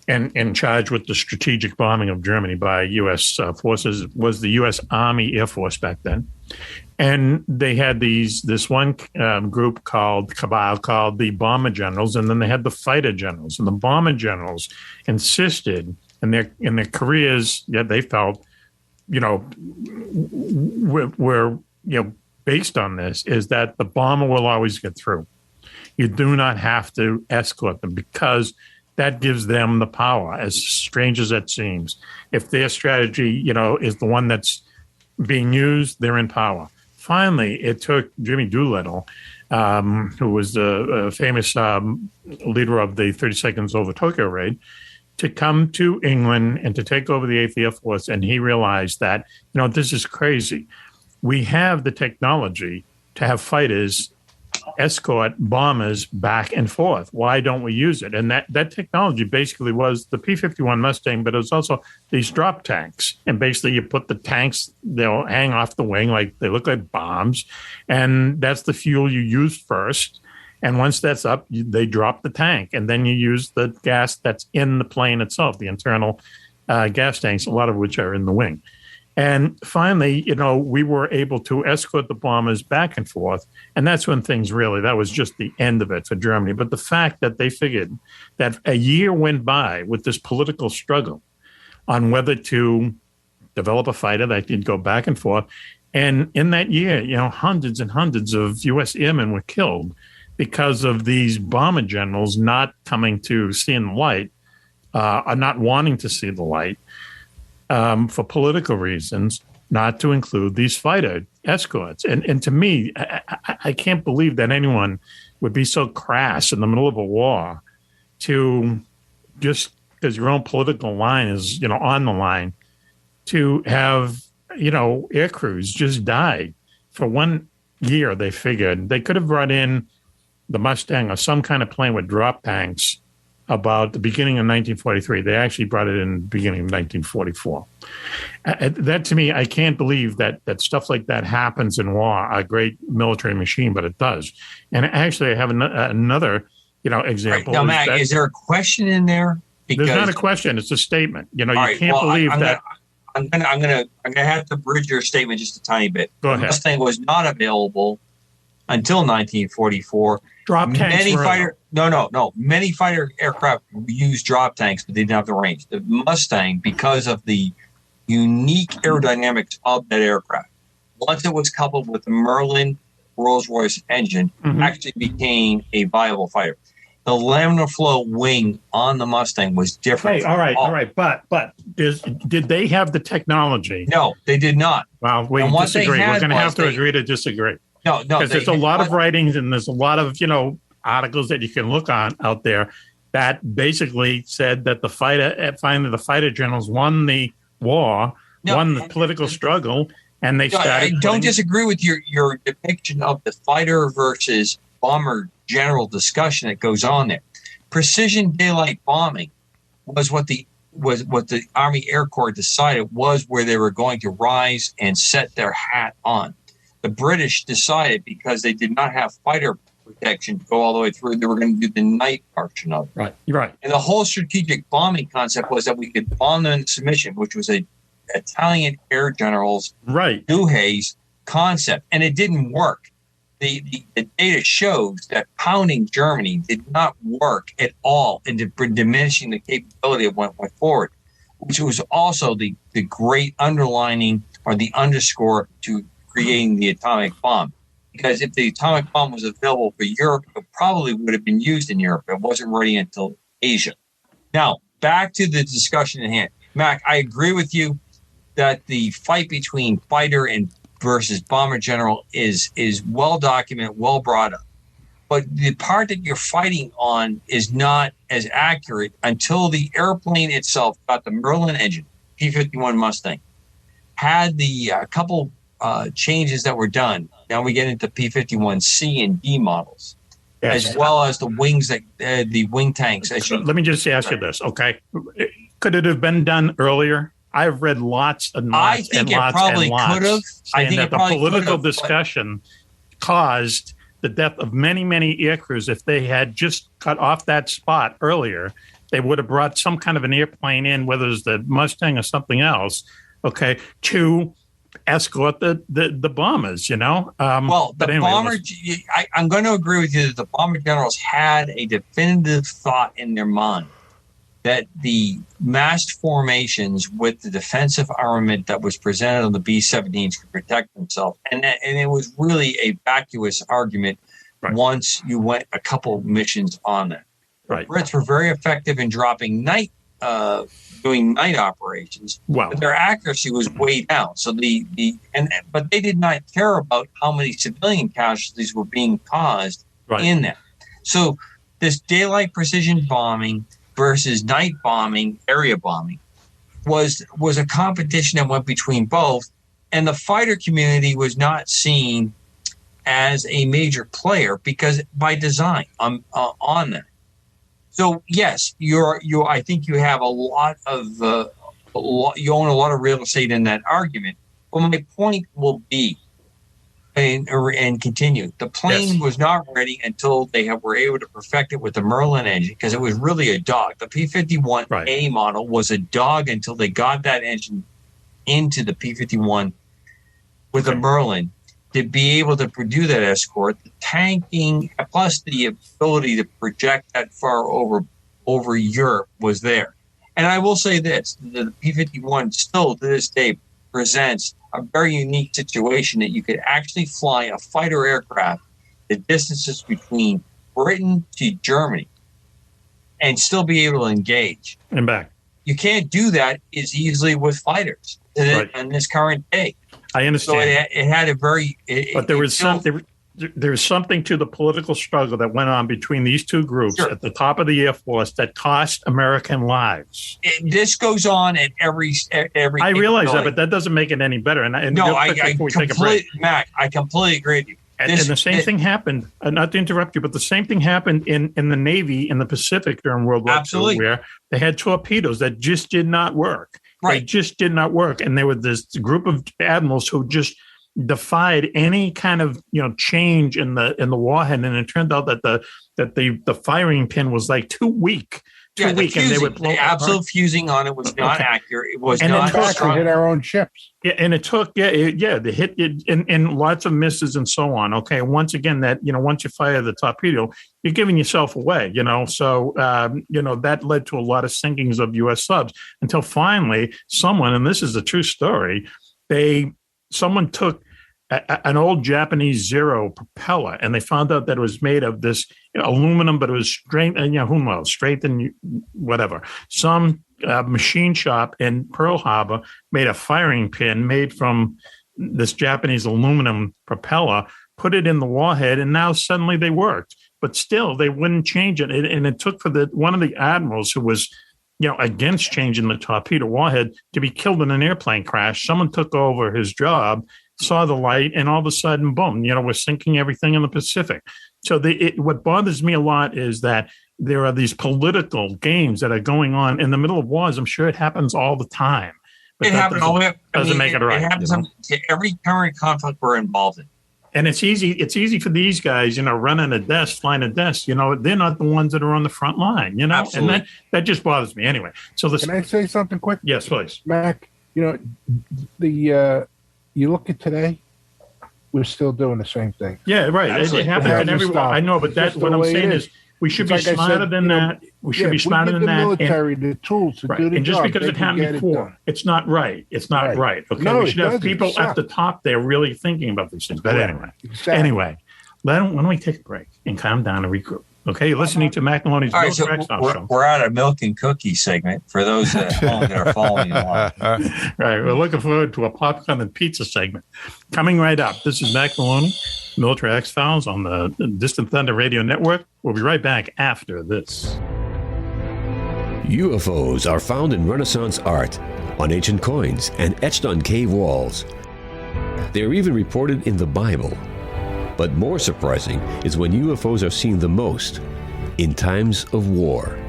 and in charge with the strategic bombing of Germany by U.S. forces, was the U.S. Army Air Force back then. And they had this one group called the Bomber Generals, and then they had the Fighter Generals. And the Bomber Generals insisted in their careers, yet they felt, were based on this, is that the bomber will always get through. You do not have to escort them because that gives them the power, as strange as that seems. If their strategy, is the one that's being used, they're in power. Finally, it took Jimmy Doolittle, who was the famous leader of the 30 Seconds Over Tokyo raid, to come to England and to take over the 8th Air Force. And he realized that, this is crazy. We have the technology to have fighters escort bombers back and forth. Why don't we use it? And that technology basically was the P-51 Mustang, but it was also these drop tanks. And basically you put the tanks, they'll hang off the wing, like they look like bombs. And that's the fuel you use first. And once that's up, they drop the tank. And then you use the gas that's in the plane itself, the internal gas tanks, a lot of which are in the wing. And finally, we were able to escort the bombers back and forth. And that's when that was just the end of it for Germany. But the fact that they figured that a year went by with this political struggle on whether to develop a fighter that could go back and forth. And in that year, hundreds and hundreds of U.S. airmen were killed because of these bomber generals not coming to see the light, or not wanting to see the light. For political reasons, not to include these fighter escorts. And to me, I can't believe that anyone would be so crass in the middle of a war to, just because your own political line is, on the line, to have, air crews just die. For 1 year, they figured they could have brought in the Mustang or some kind of plane with drop tanks about the beginning of 1943. They actually brought it in the beginning of 1944. That, to me, I can't believe that stuff like that happens in war, a great military machine, but it does. And actually, I have another example. Right. Now, Mac, is there a question in there? Because there's not a question. It's a statement. You can't believe that. I'm gonna have to bridge your statement just a tiny bit. Go ahead. The Mustang was not available until 1944. Drop tanks. Many fighter aircraft used drop tanks, but they didn't have the range. The Mustang, because of the unique aerodynamics of that aircraft, once it was coupled with the Merlin Rolls-Royce engine, actually became a viable fighter. The laminar flow wing on the Mustang was different. All right. But did they have the technology? No, they did not. Well, we disagree. We're going to have to agree to disagree. No. Because there's a lot of writings and there's a lot of, articles that you can look on out there that basically said that finally the fighter generals won the war, won the political struggle, and they started. I don't disagree with your depiction of the fighter versus bomber general discussion that goes on there. Precision daylight bombing was what the Army Air Corps decided was where they were going to rise and set their hat on. The British decided, because they did not have fighter protection to go all the way through, they were going to do the night portion of it. Right. And the whole strategic bombing concept was that we could bomb them into submission, which was a Italian air general's Duhay's concept, and it didn't work. The data shows that pounding Germany did not work at all in diminishing the capability of what went forward, which was also the great underlining or the underscore to creating the atomic bomb. Because if the atomic bomb was available for Europe, it probably would have been used in Europe. It wasn't ready until Asia. Now, back to the discussion at hand. Mac, I agree with you that the fight between fighter and versus bomber general is well documented, well brought up. But the part that you're fighting on is not as accurate until the airplane itself got the Merlin engine, P-51 Mustang, had the couple changes that were done. Now we get into P-51C and D models, as well as the wings, the wing tanks. Let me just ask you this, okay? Could it have been done earlier? I've read lots and lots and lots and lots saying that the political discussion caused the death of many, many aircrews. If they had just cut off that spot earlier, they would have brought some kind of an airplane in, whether it's the Mustang or something else, okay, to escort the bombers, Well, the anyway, bomber, I'm going to agree with you that the bomber generals had a definitive thought in their mind that the massed formations with the defensive armament that was presented on the B-17s could protect themselves. And it was really a vacuous argument once you went a couple missions on that. Right. The Brits were very effective in dropping doing night operations, but their accuracy was way down. So but they did not care about how many civilian casualties were being caused in that. So this daylight precision bombing versus night bombing, area bombing, was a competition that went between both, and the fighter community was not seen as a major player because by design on that. So yes, I think you have you own a lot of real estate in that argument. But my point will be, and continue. The plane was not ready until they were able to perfect it with the Merlin engine, because it was really a dog. The P-51A model was a dog until they got that engine into the P-51 with the Merlin to be able to do that escort. The tanking, plus the ability to project that far over Europe was there. And I will say this, the P-51 still to this day presents a very unique situation that you could actually fly a fighter aircraft the distances between Britain to Germany and still be able to engage. And back. You can't do that as easily with fighters in this current day. I understand. So it had a very... But there was something to the political struggle that went on between these two groups at the top of the Air Force that cost American lives. This goes on at every. I realize that, but that doesn't make it any better. I completely agree with you. And the same thing happened. Not to interrupt you, but the same thing happened in the Navy in the Pacific during World War II, where they had torpedoes that just did not work. They just did not work, and there was this group of admirals who just defied any kind of change in the warhead, and it turned out that the firing pin was like too weak. The absolute fusing on it was not accurate. It was not strong. Hit our own ships. Yeah, and it took the hit and lots of misses and so on. Okay, once again, that once you fire the torpedo, you're giving yourself away. So that led to a lot of sinkings of U.S. subs until finally someone, and this is a true story, someone took an old Japanese Zero propeller, and they found out that it was made of this aluminum, but it was straight, and who knows, straight and whatever. Some machine shop in Pearl Harbor made a firing pin made from this Japanese aluminum propeller, put it in the warhead, and now suddenly they worked. But still, they wouldn't change it. And it took for one of the admirals who was against changing the torpedo warhead to be killed in an airplane crash. Someone took over his job, saw the light, and all of a sudden, boom, we're sinking everything in the Pacific. So what bothers me a lot is that there are these political games that are going on in the middle of wars. I'm sure it happens all the time. But it happens all the time. Doesn't make it right. It happens to every current conflict we're involved in. And it's easy for these guys, running a desk, flying a desk, they're not the ones that are on the front line, Absolutely. And that just bothers me anyway. So Can I say something quick? Yes, please. Mac, you look at today, we're still doing the same thing. Yeah, right. It happens in everywhere. I know, but that's what I'm saying is we should be smarter than that. We should be smarter than that. We give the military the tools to do the job. And just because it happened before, it's not right. It's not right. Okay, no, we should have people at the top there really thinking about these things. But anyway, why don't we take a break and calm down and regroup? Okay, you're listening to Mack Maloney's All right, so we're at a milk and cookie segment for those at home that are following along. Right, we're looking forward to a popcorn and pizza segment. Coming right up, this is Mack Maloney, Military X-Files on the Distant Thunder Radio Network. We'll be right back after this. UFOs are found in Renaissance art, on ancient coins, and etched on cave walls. They are even reported in the Bible. But more surprising is when UFOs are seen the most, in times of war.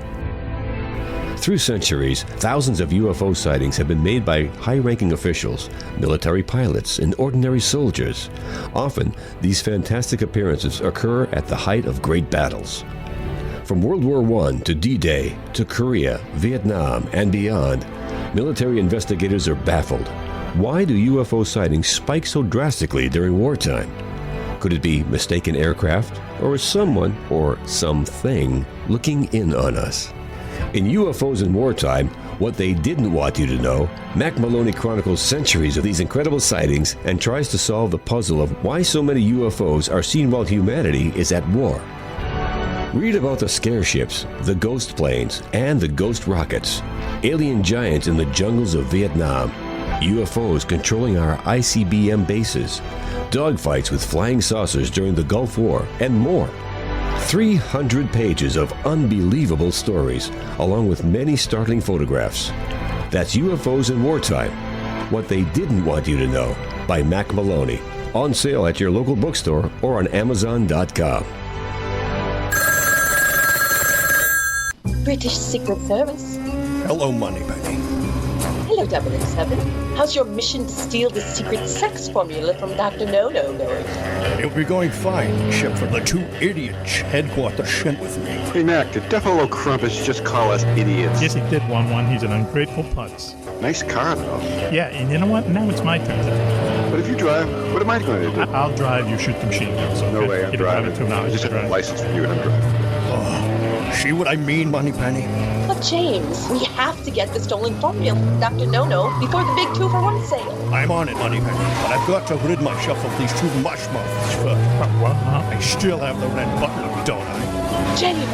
Through centuries, thousands of UFO sightings have been made by high-ranking officials, military pilots, and ordinary soldiers. Often, these fantastic appearances occur at the height of great battles. From World War I to D-Day, to Korea, Vietnam, and beyond, military investigators are baffled. Why do UFO sightings spike so drastically during wartime? Could it be mistaken aircraft, or is someone or something looking in on us? In UFOs in Wartime, What They Didn't Want You to Know, Mack Maloney chronicles centuries of these incredible sightings and tries to solve the puzzle of why so many UFOs are seen while humanity is at war. Read about the scare ships, the ghost planes, and the ghost rockets, alien giants in the jungles of Vietnam, UFOs controlling our ICBM bases, dogfights with flying saucers during the Gulf War, and more. 300 pages of unbelievable stories, along with many startling photographs. That's UFOs in Wartime, What They Didn't Want You to Know, by Mack Maloney. On sale at your local bookstore or on Amazon.com. British Secret Service. Hello, Moneypenny. Hello, 007. How's your mission to steal the secret sex formula from Dr. No-No going? It'll be going fine, except for the two idiots headquarters sent with me. Hey, Mac, did Duffalo Crumpus just call us idiots? Yes, he did, 1-1. He's an ungrateful putz. Nice car, though. Yeah, and you know what? Now it's my turn to take. But if you drive, what am I going to do? I'll drive, you shoot the machine guns. Okay? No way, I'm driving. I just have a license for you and I'm driving. Oh, see what I mean, Moneypenny? But James, we have to get the stolen formula from Dr. No-No before the big 2-for-1 sale. I'm on it, Moneypenny, but I've got to rid myself of these two mush mouths first. I still have the red button, don't I? James,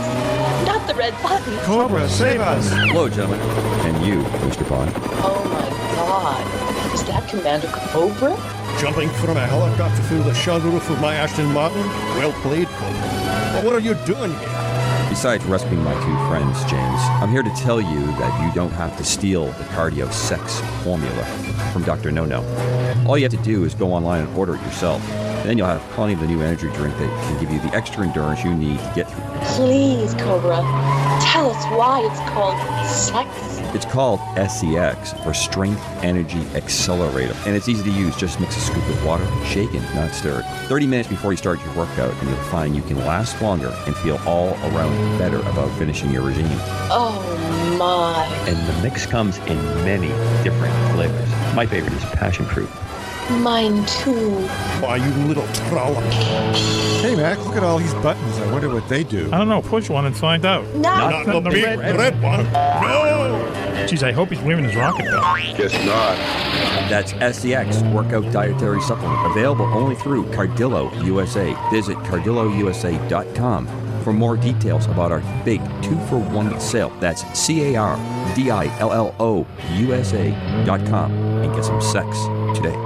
not the red button. Cobra, save us! Hello, gentlemen. And you, Mr. Bond. Oh my God. Is that Commander Cobra? Jumping from a helicopter through the sunroof of my Aston Martin? Well played, Cobra. But what are you doing here? Besides rescuing my two friends, James, I'm here to tell you that you don't have to steal the cardio sex formula from Dr. No-No. All you have to do is go online and order it yourself. And then you'll have plenty of the new energy drink that can give you the extra endurance you need to get through. Please, Cobra, tell us why it's called sex It's called SCX, for Strength Energy Accelerator, and it's easy to use. Just mix a scoop of water, shake it, not stir it. 30 minutes before you start your workout, and you'll find you can last longer and feel all around better about finishing your regime. Oh my. And the mix comes in many different flavors. My favorite is passion fruit. Mine too. Why, you little trollop. Hey, Mac, look at all these buttons. I wonder what they do. I don't know. Push one and find out. Not the big red one. No! Geez, I hope he's wearing his rocket belt. Guess not. That's SCX, Workout Dietary Supplement, available only through Cardillo USA. Visit cardillousa.com for more details about our big 2-for-1 sale. That's CARDILLO USA.com, and get some sex today.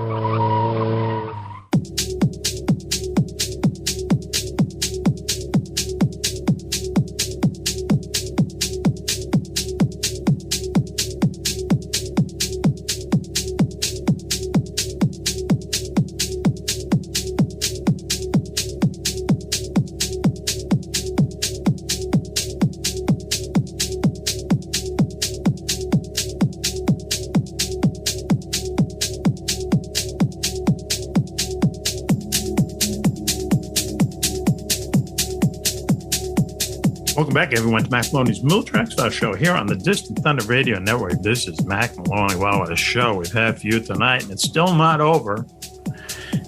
Welcome back, everyone, to Mack Maloney's Mill Track Star Show here on the Distant Thunder Radio Network. This is Mack Maloney. Wow, what a show we've had for you tonight, and it's still not over.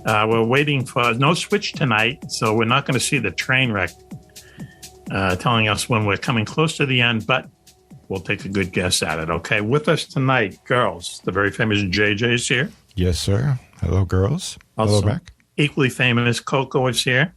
We're waiting for no switch tonight, so we're not going to see the train wreck telling us when we're coming close to the end, but we'll take a good guess at it, okay? With us tonight, girls, the very famous JJ's here. Yes, sir. Hello, girls. Also, hello, Mac. Equally famous Coco is here.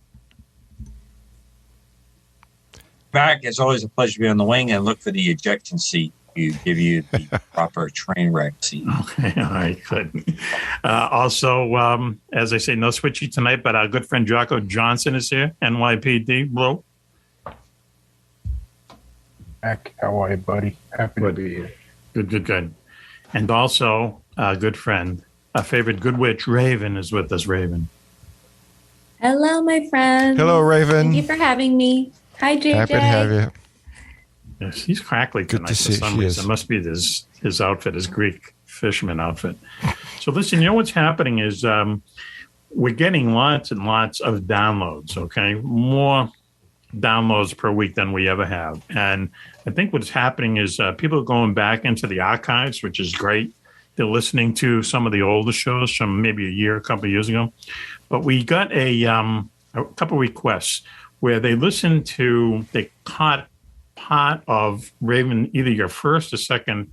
Back, it's always a pleasure to be on the wing and look for the ejection seat to give you the proper train wreck seat. Okay, all right, good. Also, as I say, no switchy tonight, but our good friend Jocko Johnson is here, NYPD. Bro. Mac, how are you, buddy? Happy to be here. Good. And also, our good friend, our favorite good witch, Raven, is with us. Raven. Hello, my friend. Hello, Raven. Thank you for having me. Hi, JJ. Happy to have you. Yes, he's crackly tonight for some reason. It must be his outfit, his Greek fisherman outfit. So listen, you know what's happening is we're getting lots and lots of downloads, okay? More downloads per week than we ever have. And I think what's happening is people are going back into the archives, which is great. They're listening to some of the older shows from maybe a couple of years ago. But we got a couple of requests where they caught part of Raven, either your first or second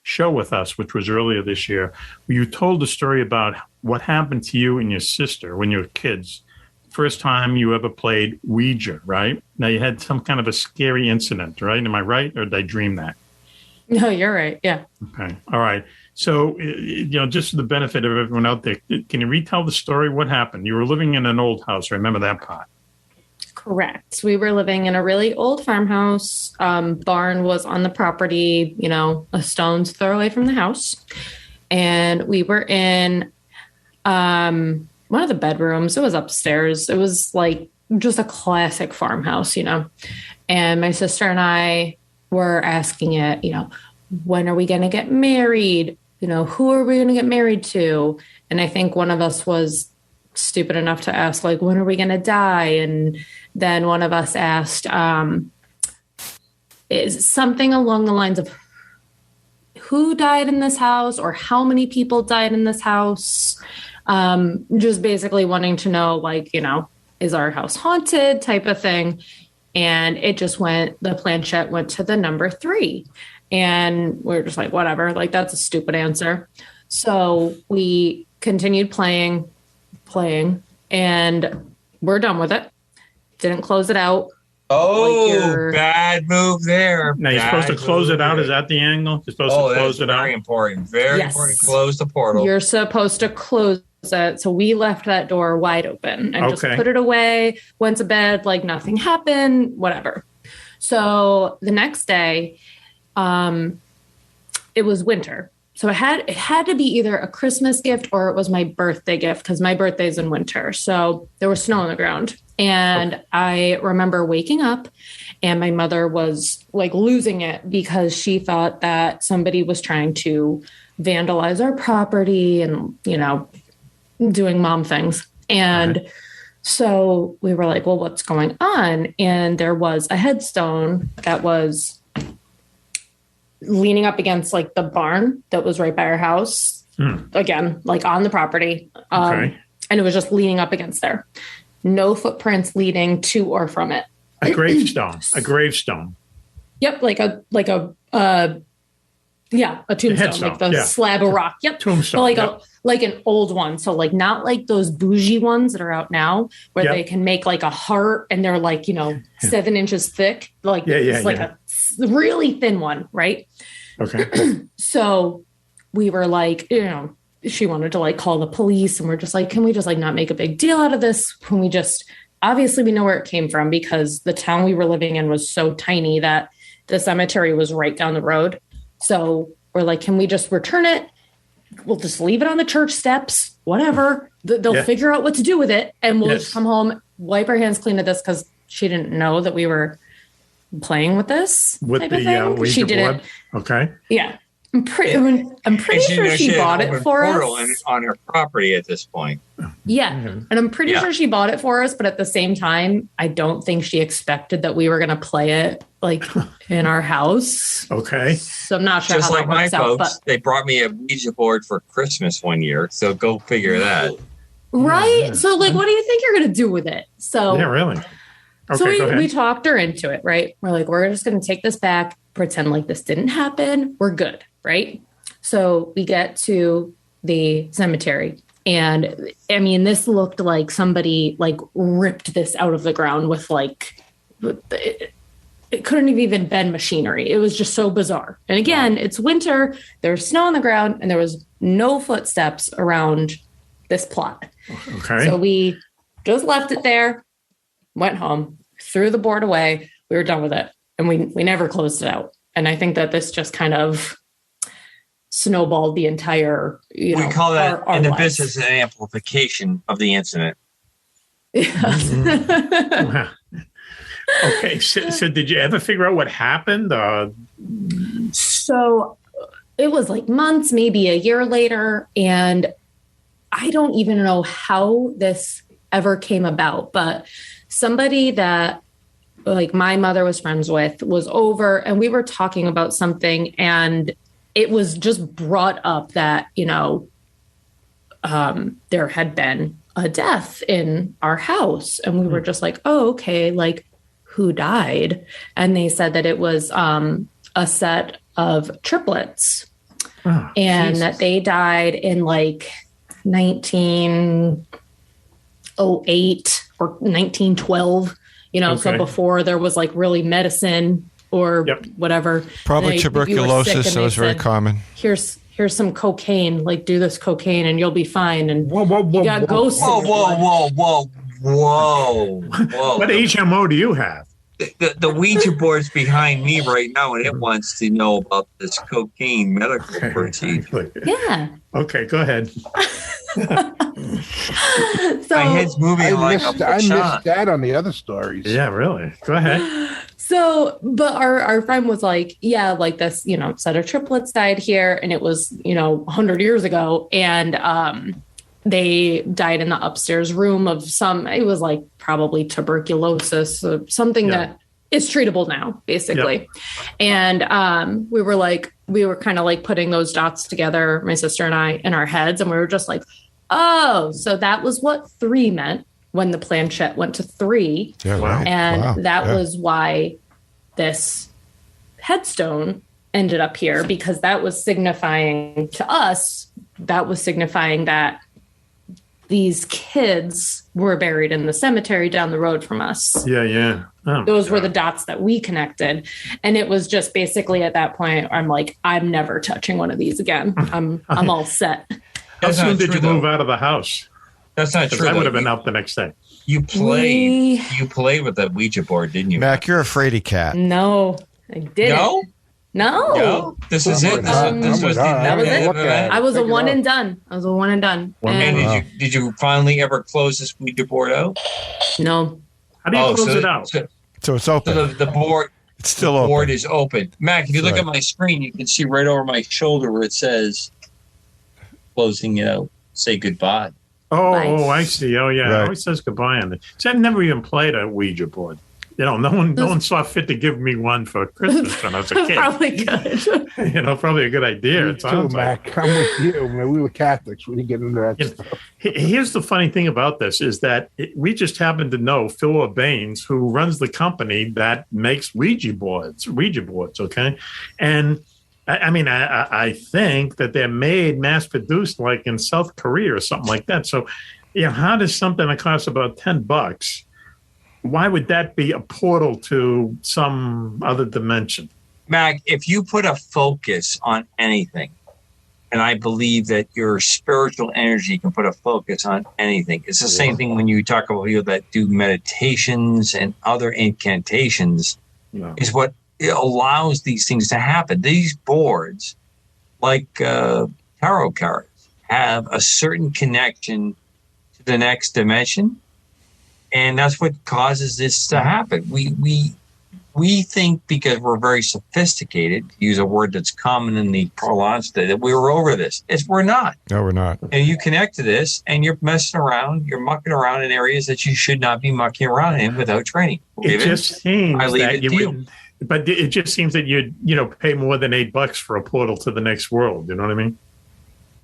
show with us, which was earlier this year, where you told the story about what happened to you and your sister when you were kids. First time you ever played Ouija, right? Now you had some kind of a scary incident, right? Am I right? Or did I dream that? No, you're right. Yeah. Okay. All right. So, just for the benefit of everyone out there, can you retell the story? What happened? You were living in an old house. Remember that part? Correct. We were living in a really old farmhouse. Barn was on the property, a stone's throw away from the house. And we were in one of the bedrooms. It was upstairs. It was like just a classic farmhouse, And my sister and I were asking it, when are we going to get married? Who are we going to get married to? And I think one of us was stupid enough to ask, like, when are we going to die? And then one of us asked, is something along the lines of who died in this house or how many people died in this house? Just basically wanting to know, like, is our house haunted type of thing. And it just the planchette went to the number 3. And we were just like, whatever, like, that's a stupid answer. So we continued playing, and we're done with it. Didn't close it out. Oh, bad move there. Now you're supposed to close it out. Is that the angle? You're supposed to close it out. Very important. Very important. Close the portal. You're supposed to close it. So we left that door wide open and just put it away, went to bed like nothing happened, whatever. So the next day, it was winter. So it had to be either a Christmas gift or it was my birthday gift, because my birthday's in winter. So there was snow on the ground. And I remember waking up and my mother was like losing it because she thought that somebody was trying to vandalize our property and, you know, doing mom things. And so we were like, well, what's going on? And there was a headstone that was leaning up against like the barn that was right by our house. Again, like on the property. And it was just leaning up against there. No footprints leading to or from it. A gravestone. A gravestone. Yep, like a tombstone, like the slab of rock. Yep, tombstone. But like an old one. So like not like those bougie ones that are out now, where they can make like a heart and they're like 7 inches thick. Like it's like a really thin one, right? Okay. So we were like, she wanted to like call the police, and we're just like, can we just like not make a big deal out of this? Can we just, obviously we know where it came from, because the town we were living in was so tiny that the cemetery was right down the road. So we're like, can we just return it? We'll just leave it on the church steps, whatever. They'll figure out what to do with it. And we'll just come home, wipe our hands clean of this, because she didn't know that we were playing with this. With the Ouija board? Okay. Yeah. I'm pretty sure she bought it for us. On her property at this point. Yeah. And I'm pretty sure she bought it for us. But at the same time, I don't think she expected that we were going to play it like in our house. Okay. So I'm not sure Just how like that works my out. folks, they brought me a Ouija board for Christmas one year. So go figure that. Right. Yeah. So like, what do you think you're going to do with it? So yeah, really. Okay, so we talked her into it, right? We're like, we're just going to take this back, pretend like this didn't happen. We're good, right? So we get to the cemetery. And I mean, this looked like somebody like ripped this out of the ground with like, it couldn't have even been machinery. It was just so bizarre. And again, it's winter, there's snow on the ground, and there was no footsteps around this plot. Okay. So we just left it there, went home, threw the board away. We were done with it. And we never closed it out. And I think that this just kind of snowballed the entire, we call that our in the lives. business an amplification of the incident. Yes. Okay. So did you ever figure out what happened? So it was like months, maybe a year later. And I don't even know how this ever came about, but somebody that like my mother was friends with was over, and we were talking about something, and it was just brought up that, there had been a death in our house. And we were just like, oh, okay. Like, who died? And they said that it was a set of triplets, and that they died in like 1908 or 1912, so before there was like really medicine or whatever. Probably tuberculosis. That was very common. Here's some cocaine, like do this cocaine and you'll be fine. And you got ghosts. Whoa. What HMO do you have? The Ouija board's behind me right now, and it wants to know about this cocaine medical procedure. Yeah. Okay, go ahead. So my head's moving like a I missed that on the other stories. Yeah, really. Go ahead. So, but our friend was like, yeah, like this, set of triplets died here, and it was, 100 years ago, and they died in the upstairs room of it was like probably tuberculosis, something that is treatable now, basically. And we were kind of like putting those dots together, my sister and I, in our heads, and we were just like, oh, so that was what 3 meant when the planchette went to 3. Yeah, right. And that was why this headstone ended up here, because that was signifying to us, that these kids were buried in the cemetery down the road from us. Yeah. Oh, those were the dots that we connected. And it was just basically at that point, I'm like, I'm never touching one of these again. I'm all set. How soon did you move out of the house? That's not true. I would have been out the next day. You played with the Ouija board, didn't you? Mac, you're a fraidy cat. No, I didn't. No. This is it. This was that was it. I was a one and done. And did you finally ever close this Ouija board out? No. How do you close it out? So it's open. So the board. It's still open. The board is open. Mac, if you look at my screen, you can see right over my shoulder where it says closing it out. Say goodbye. Oh, I see. Oh, yeah. Right. It always says goodbye on it. So I've never even played a Ouija board. You know, no one saw fit to give me one for Christmas when I was a kid. Probably good. Probably a good idea. Me too, Mac. I'm with you, man. We were Catholics. We didn't get into that stuff. Here's the funny thing about this is that we just happen to know Phil Baines, who runs the company that makes Ouija boards, okay? And I think that they're made, mass-produced, like in South Korea or something like that. So, how does something that costs about $10, why would that be a portal to some other dimension? Mac, if you put a focus on anything, and I believe that your spiritual energy can put a focus on anything. It's the same thing when you talk about people that do meditations and other incantations, is what it allows these things to happen. These boards, like tarot cards, have a certain connection to the next dimension, and that's what causes this to happen. We think because we're very sophisticated, to use a word that's common in the parlance today, that we're over this. We're not. No, we're not. And you connect to this, and you're messing around, you're mucking around in areas that you should not be mucking around in without training. It just seems but it just seems that you'd pay more than $8 for a portal to the next world. You know what I mean?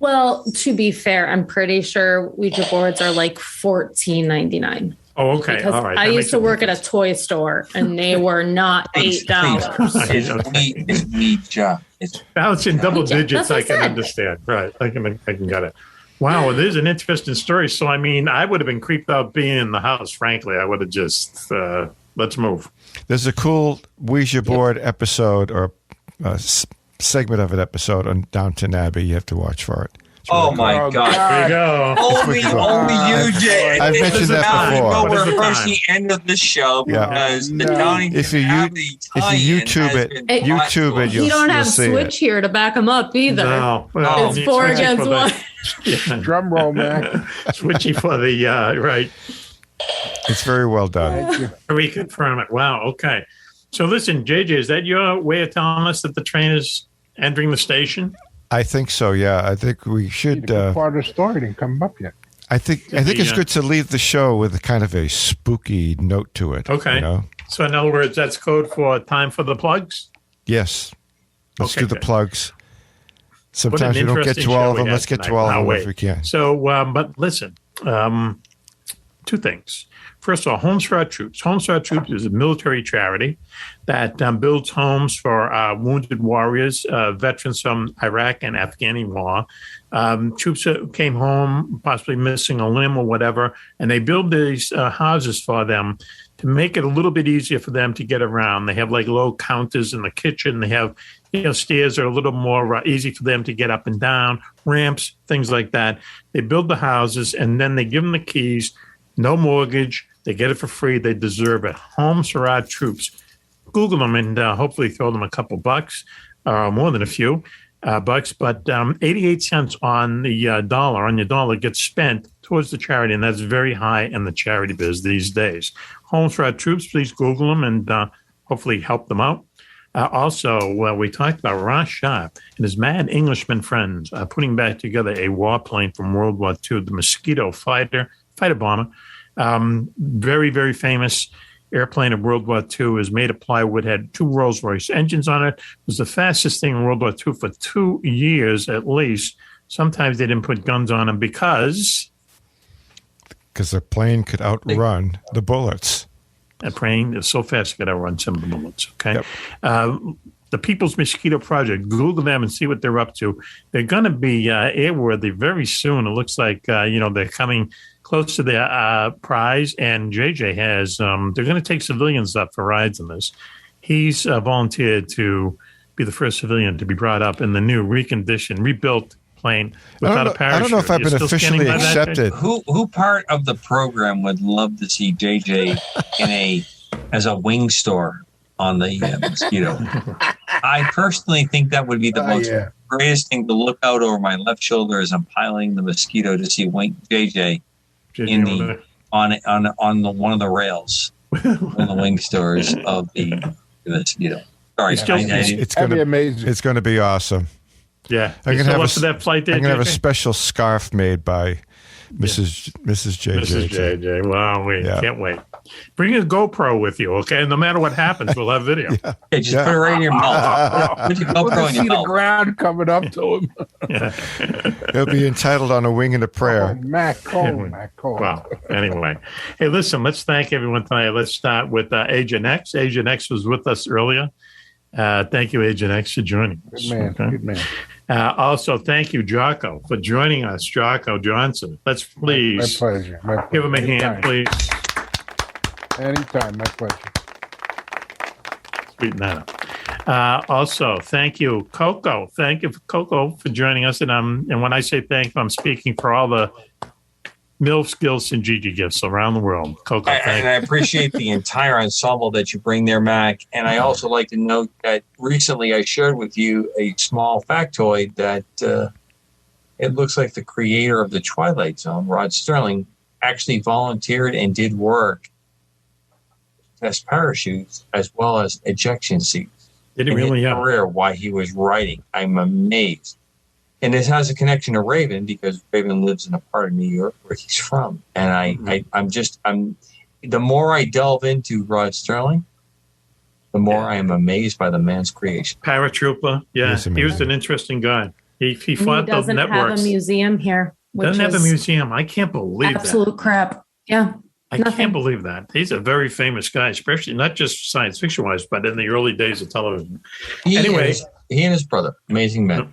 Well, to be fair, I'm pretty sure Ouija boards are like $14.99. Oh, okay. Because all right. I used to work at a toy store, and they were not $8. It's Ouija. Now it's in double digits. I can understand. Right. I can get it. Wow. Well, there's an interesting story. So, I would have been creeped out being in the house. Frankly, I would have just let's move. There's a cool Ouija board episode or segment of an episode on Downton Abbey. You have to watch for it. Oh my God! There you go. Only you did. I've mentioned that before. We're approaching the end of the show because the Donington Abbey YouTube it, you don't have Switch here to back them up either. No, it's 4 against 1. Drum roll, man. Switchy for the right. It's very well done. Reconfirm it. Wow. Okay. So listen, JJ, is that your way of telling us that the train is entering the station? I think so. Yeah, I think we should. Part of the story didn't come up yet. I think it's good to leave the show with a kind of a spooky note to it. Okay. So in other words, that's code for time for the plugs. Yes. Let's do the plugs. Sometimes we don't get to all of them. Let's get to all of them if we can. So, but listen, 2 things. First of all, Homes for Our Troops. Homes for Our Troops is a military charity that builds homes for wounded warriors, veterans from Iraq and Afghani war, troops that came home possibly missing a limb or whatever, and they build these houses for them to make it a little bit easier for them to get around. They have like low counters in the kitchen. They have stairs that are a little more easy for them to get up and down, ramps, things like that. They build the houses, and then they give them the keys, no mortgage. They get it for free. They deserve it. Homes for Our Troops. Google them and hopefully throw them a couple bucks, more than a few bucks. But 88 cents on the dollar gets spent towards the charity, and that's very high in the charity biz these days. Homes for Our Troops. Please Google them and hopefully help them out. Also, we talked about Ross Sharp and his mad Englishman friends putting back together a warplane from World War II, the Mosquito fighter bomber. Very, very famous airplane of World War II. Was made of plywood, had 2 Rolls-Royce engines on it. It was the fastest thing in World War II for 2 years at least. Sometimes they didn't put guns on them because the plane could outrun the bullets. A plane is so fast it could outrun some of the bullets. Okay. Yep. The People's Mosquito Project. Google them and see what they're up to. They're going to be airworthy very soon. It looks like they're coming close to their prize, and JJ has. They're going to take civilians up for rides in this. He's volunteered to be the first civilian to be brought up in the new reconditioned, rebuilt plane without a parachute. I don't know if I've been officially accepted. Who part of the program would love to see JJ as a wing store on the mosquito. I personally think that would be the greatest thing to look out over my left shoulder as I'm piloting the mosquito to see Wink JJ in the on the one of the rails, one of the wing stores of the mosquito. Sorry, it's going to be amazing. It's going to be awesome. Yeah, I'm going to have that flight there, I'm going to have a special scarf made by Mrs. JJ. Mrs. JJ. Wow, we can't wait. Bring a GoPro with you, okay? No matter what happens, we'll have video. Hey, just put it right in your mouth. Put your GoPro in your mouth. The ground coming up to him. It'll be entitled "On a Wing and a Prayer." Mack Maloney. Well, anyway. Hey, listen, let's thank everyone tonight. Let's start with Agent X. Agent X was with us earlier. Thank you, Agent X, for joining us. Good man. Okay? Good man. Also, thank you, Jocko, for joining us. Jocko Johnson. Let's please my pleasure. Give him a hand, please. Anytime, my pleasure. Sweeten that up. Also, thank you, Coco. Thank you, Coco, for joining us. And when I say thank you, I'm speaking for all the MILF skills and Gigi gifts around the world. Coco, and I appreciate the entire ensemble that you bring there, Mac. And I also like to note that recently I shared with you a small factoid that it looks like the creator of the Twilight Zone, Rod Sterling, actually volunteered and did work test parachutes as well as ejection seats. Did he really? Yeah. Career while he was writing. I'm amazed. And this has a connection to Raven because Raven lives in a part of New York where he's from. And I'm the more I delve into Rod Sterling, the more I am amazed by the man's creation. Paratrooper. Yeah. He was an interesting guy. He fought those networks. He doesn't have a museum here. Doesn't have a museum. I can't believe absolute crap. Yeah. I can't believe that. He's a very famous guy, especially not just science fiction wise, but in the early days of television. He and his brother, amazing men.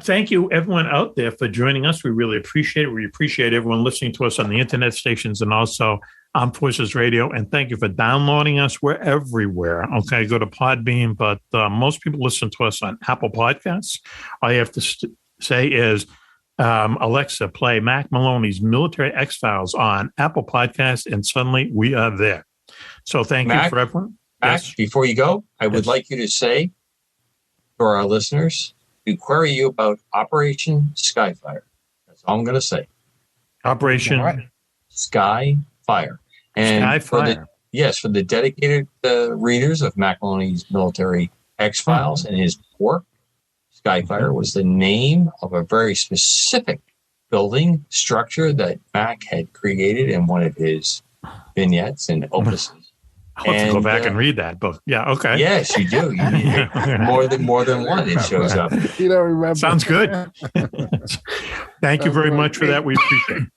Thank you, everyone out there, for joining us. We really appreciate it. We appreciate everyone listening to us on the internet stations and also Armed Forces Radio. And thank you for downloading us. We're everywhere. Okay, go to Podbean, but most people listen to us on Apple Podcasts. All you have to say is, Alexa, play Mack Maloney's Military X-Files on Apple Podcasts, and suddenly we are there. So thank you for everyone. Mac, before you go, I would like you to say for our listeners to query you about Operation Skyfire. That's all I'm going to say. Operation Skyfire. And Skyfire. For the dedicated readers of Mack Maloney's Military X-Files and his work, Skyfire was the name of a very specific building structure that Mac had created in one of his vignettes and opuses. I'll have to go back and read that book. Yeah, okay. Yes, you do. You need more than one. It shows up. You don't remember. Sounds good. Thank you very much for that. We appreciate it.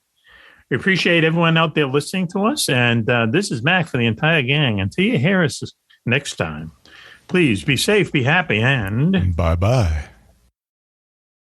We appreciate everyone out there listening to us. And this is Mac for the entire gang. Until you hear us next time, please be safe, be happy, and bye-bye.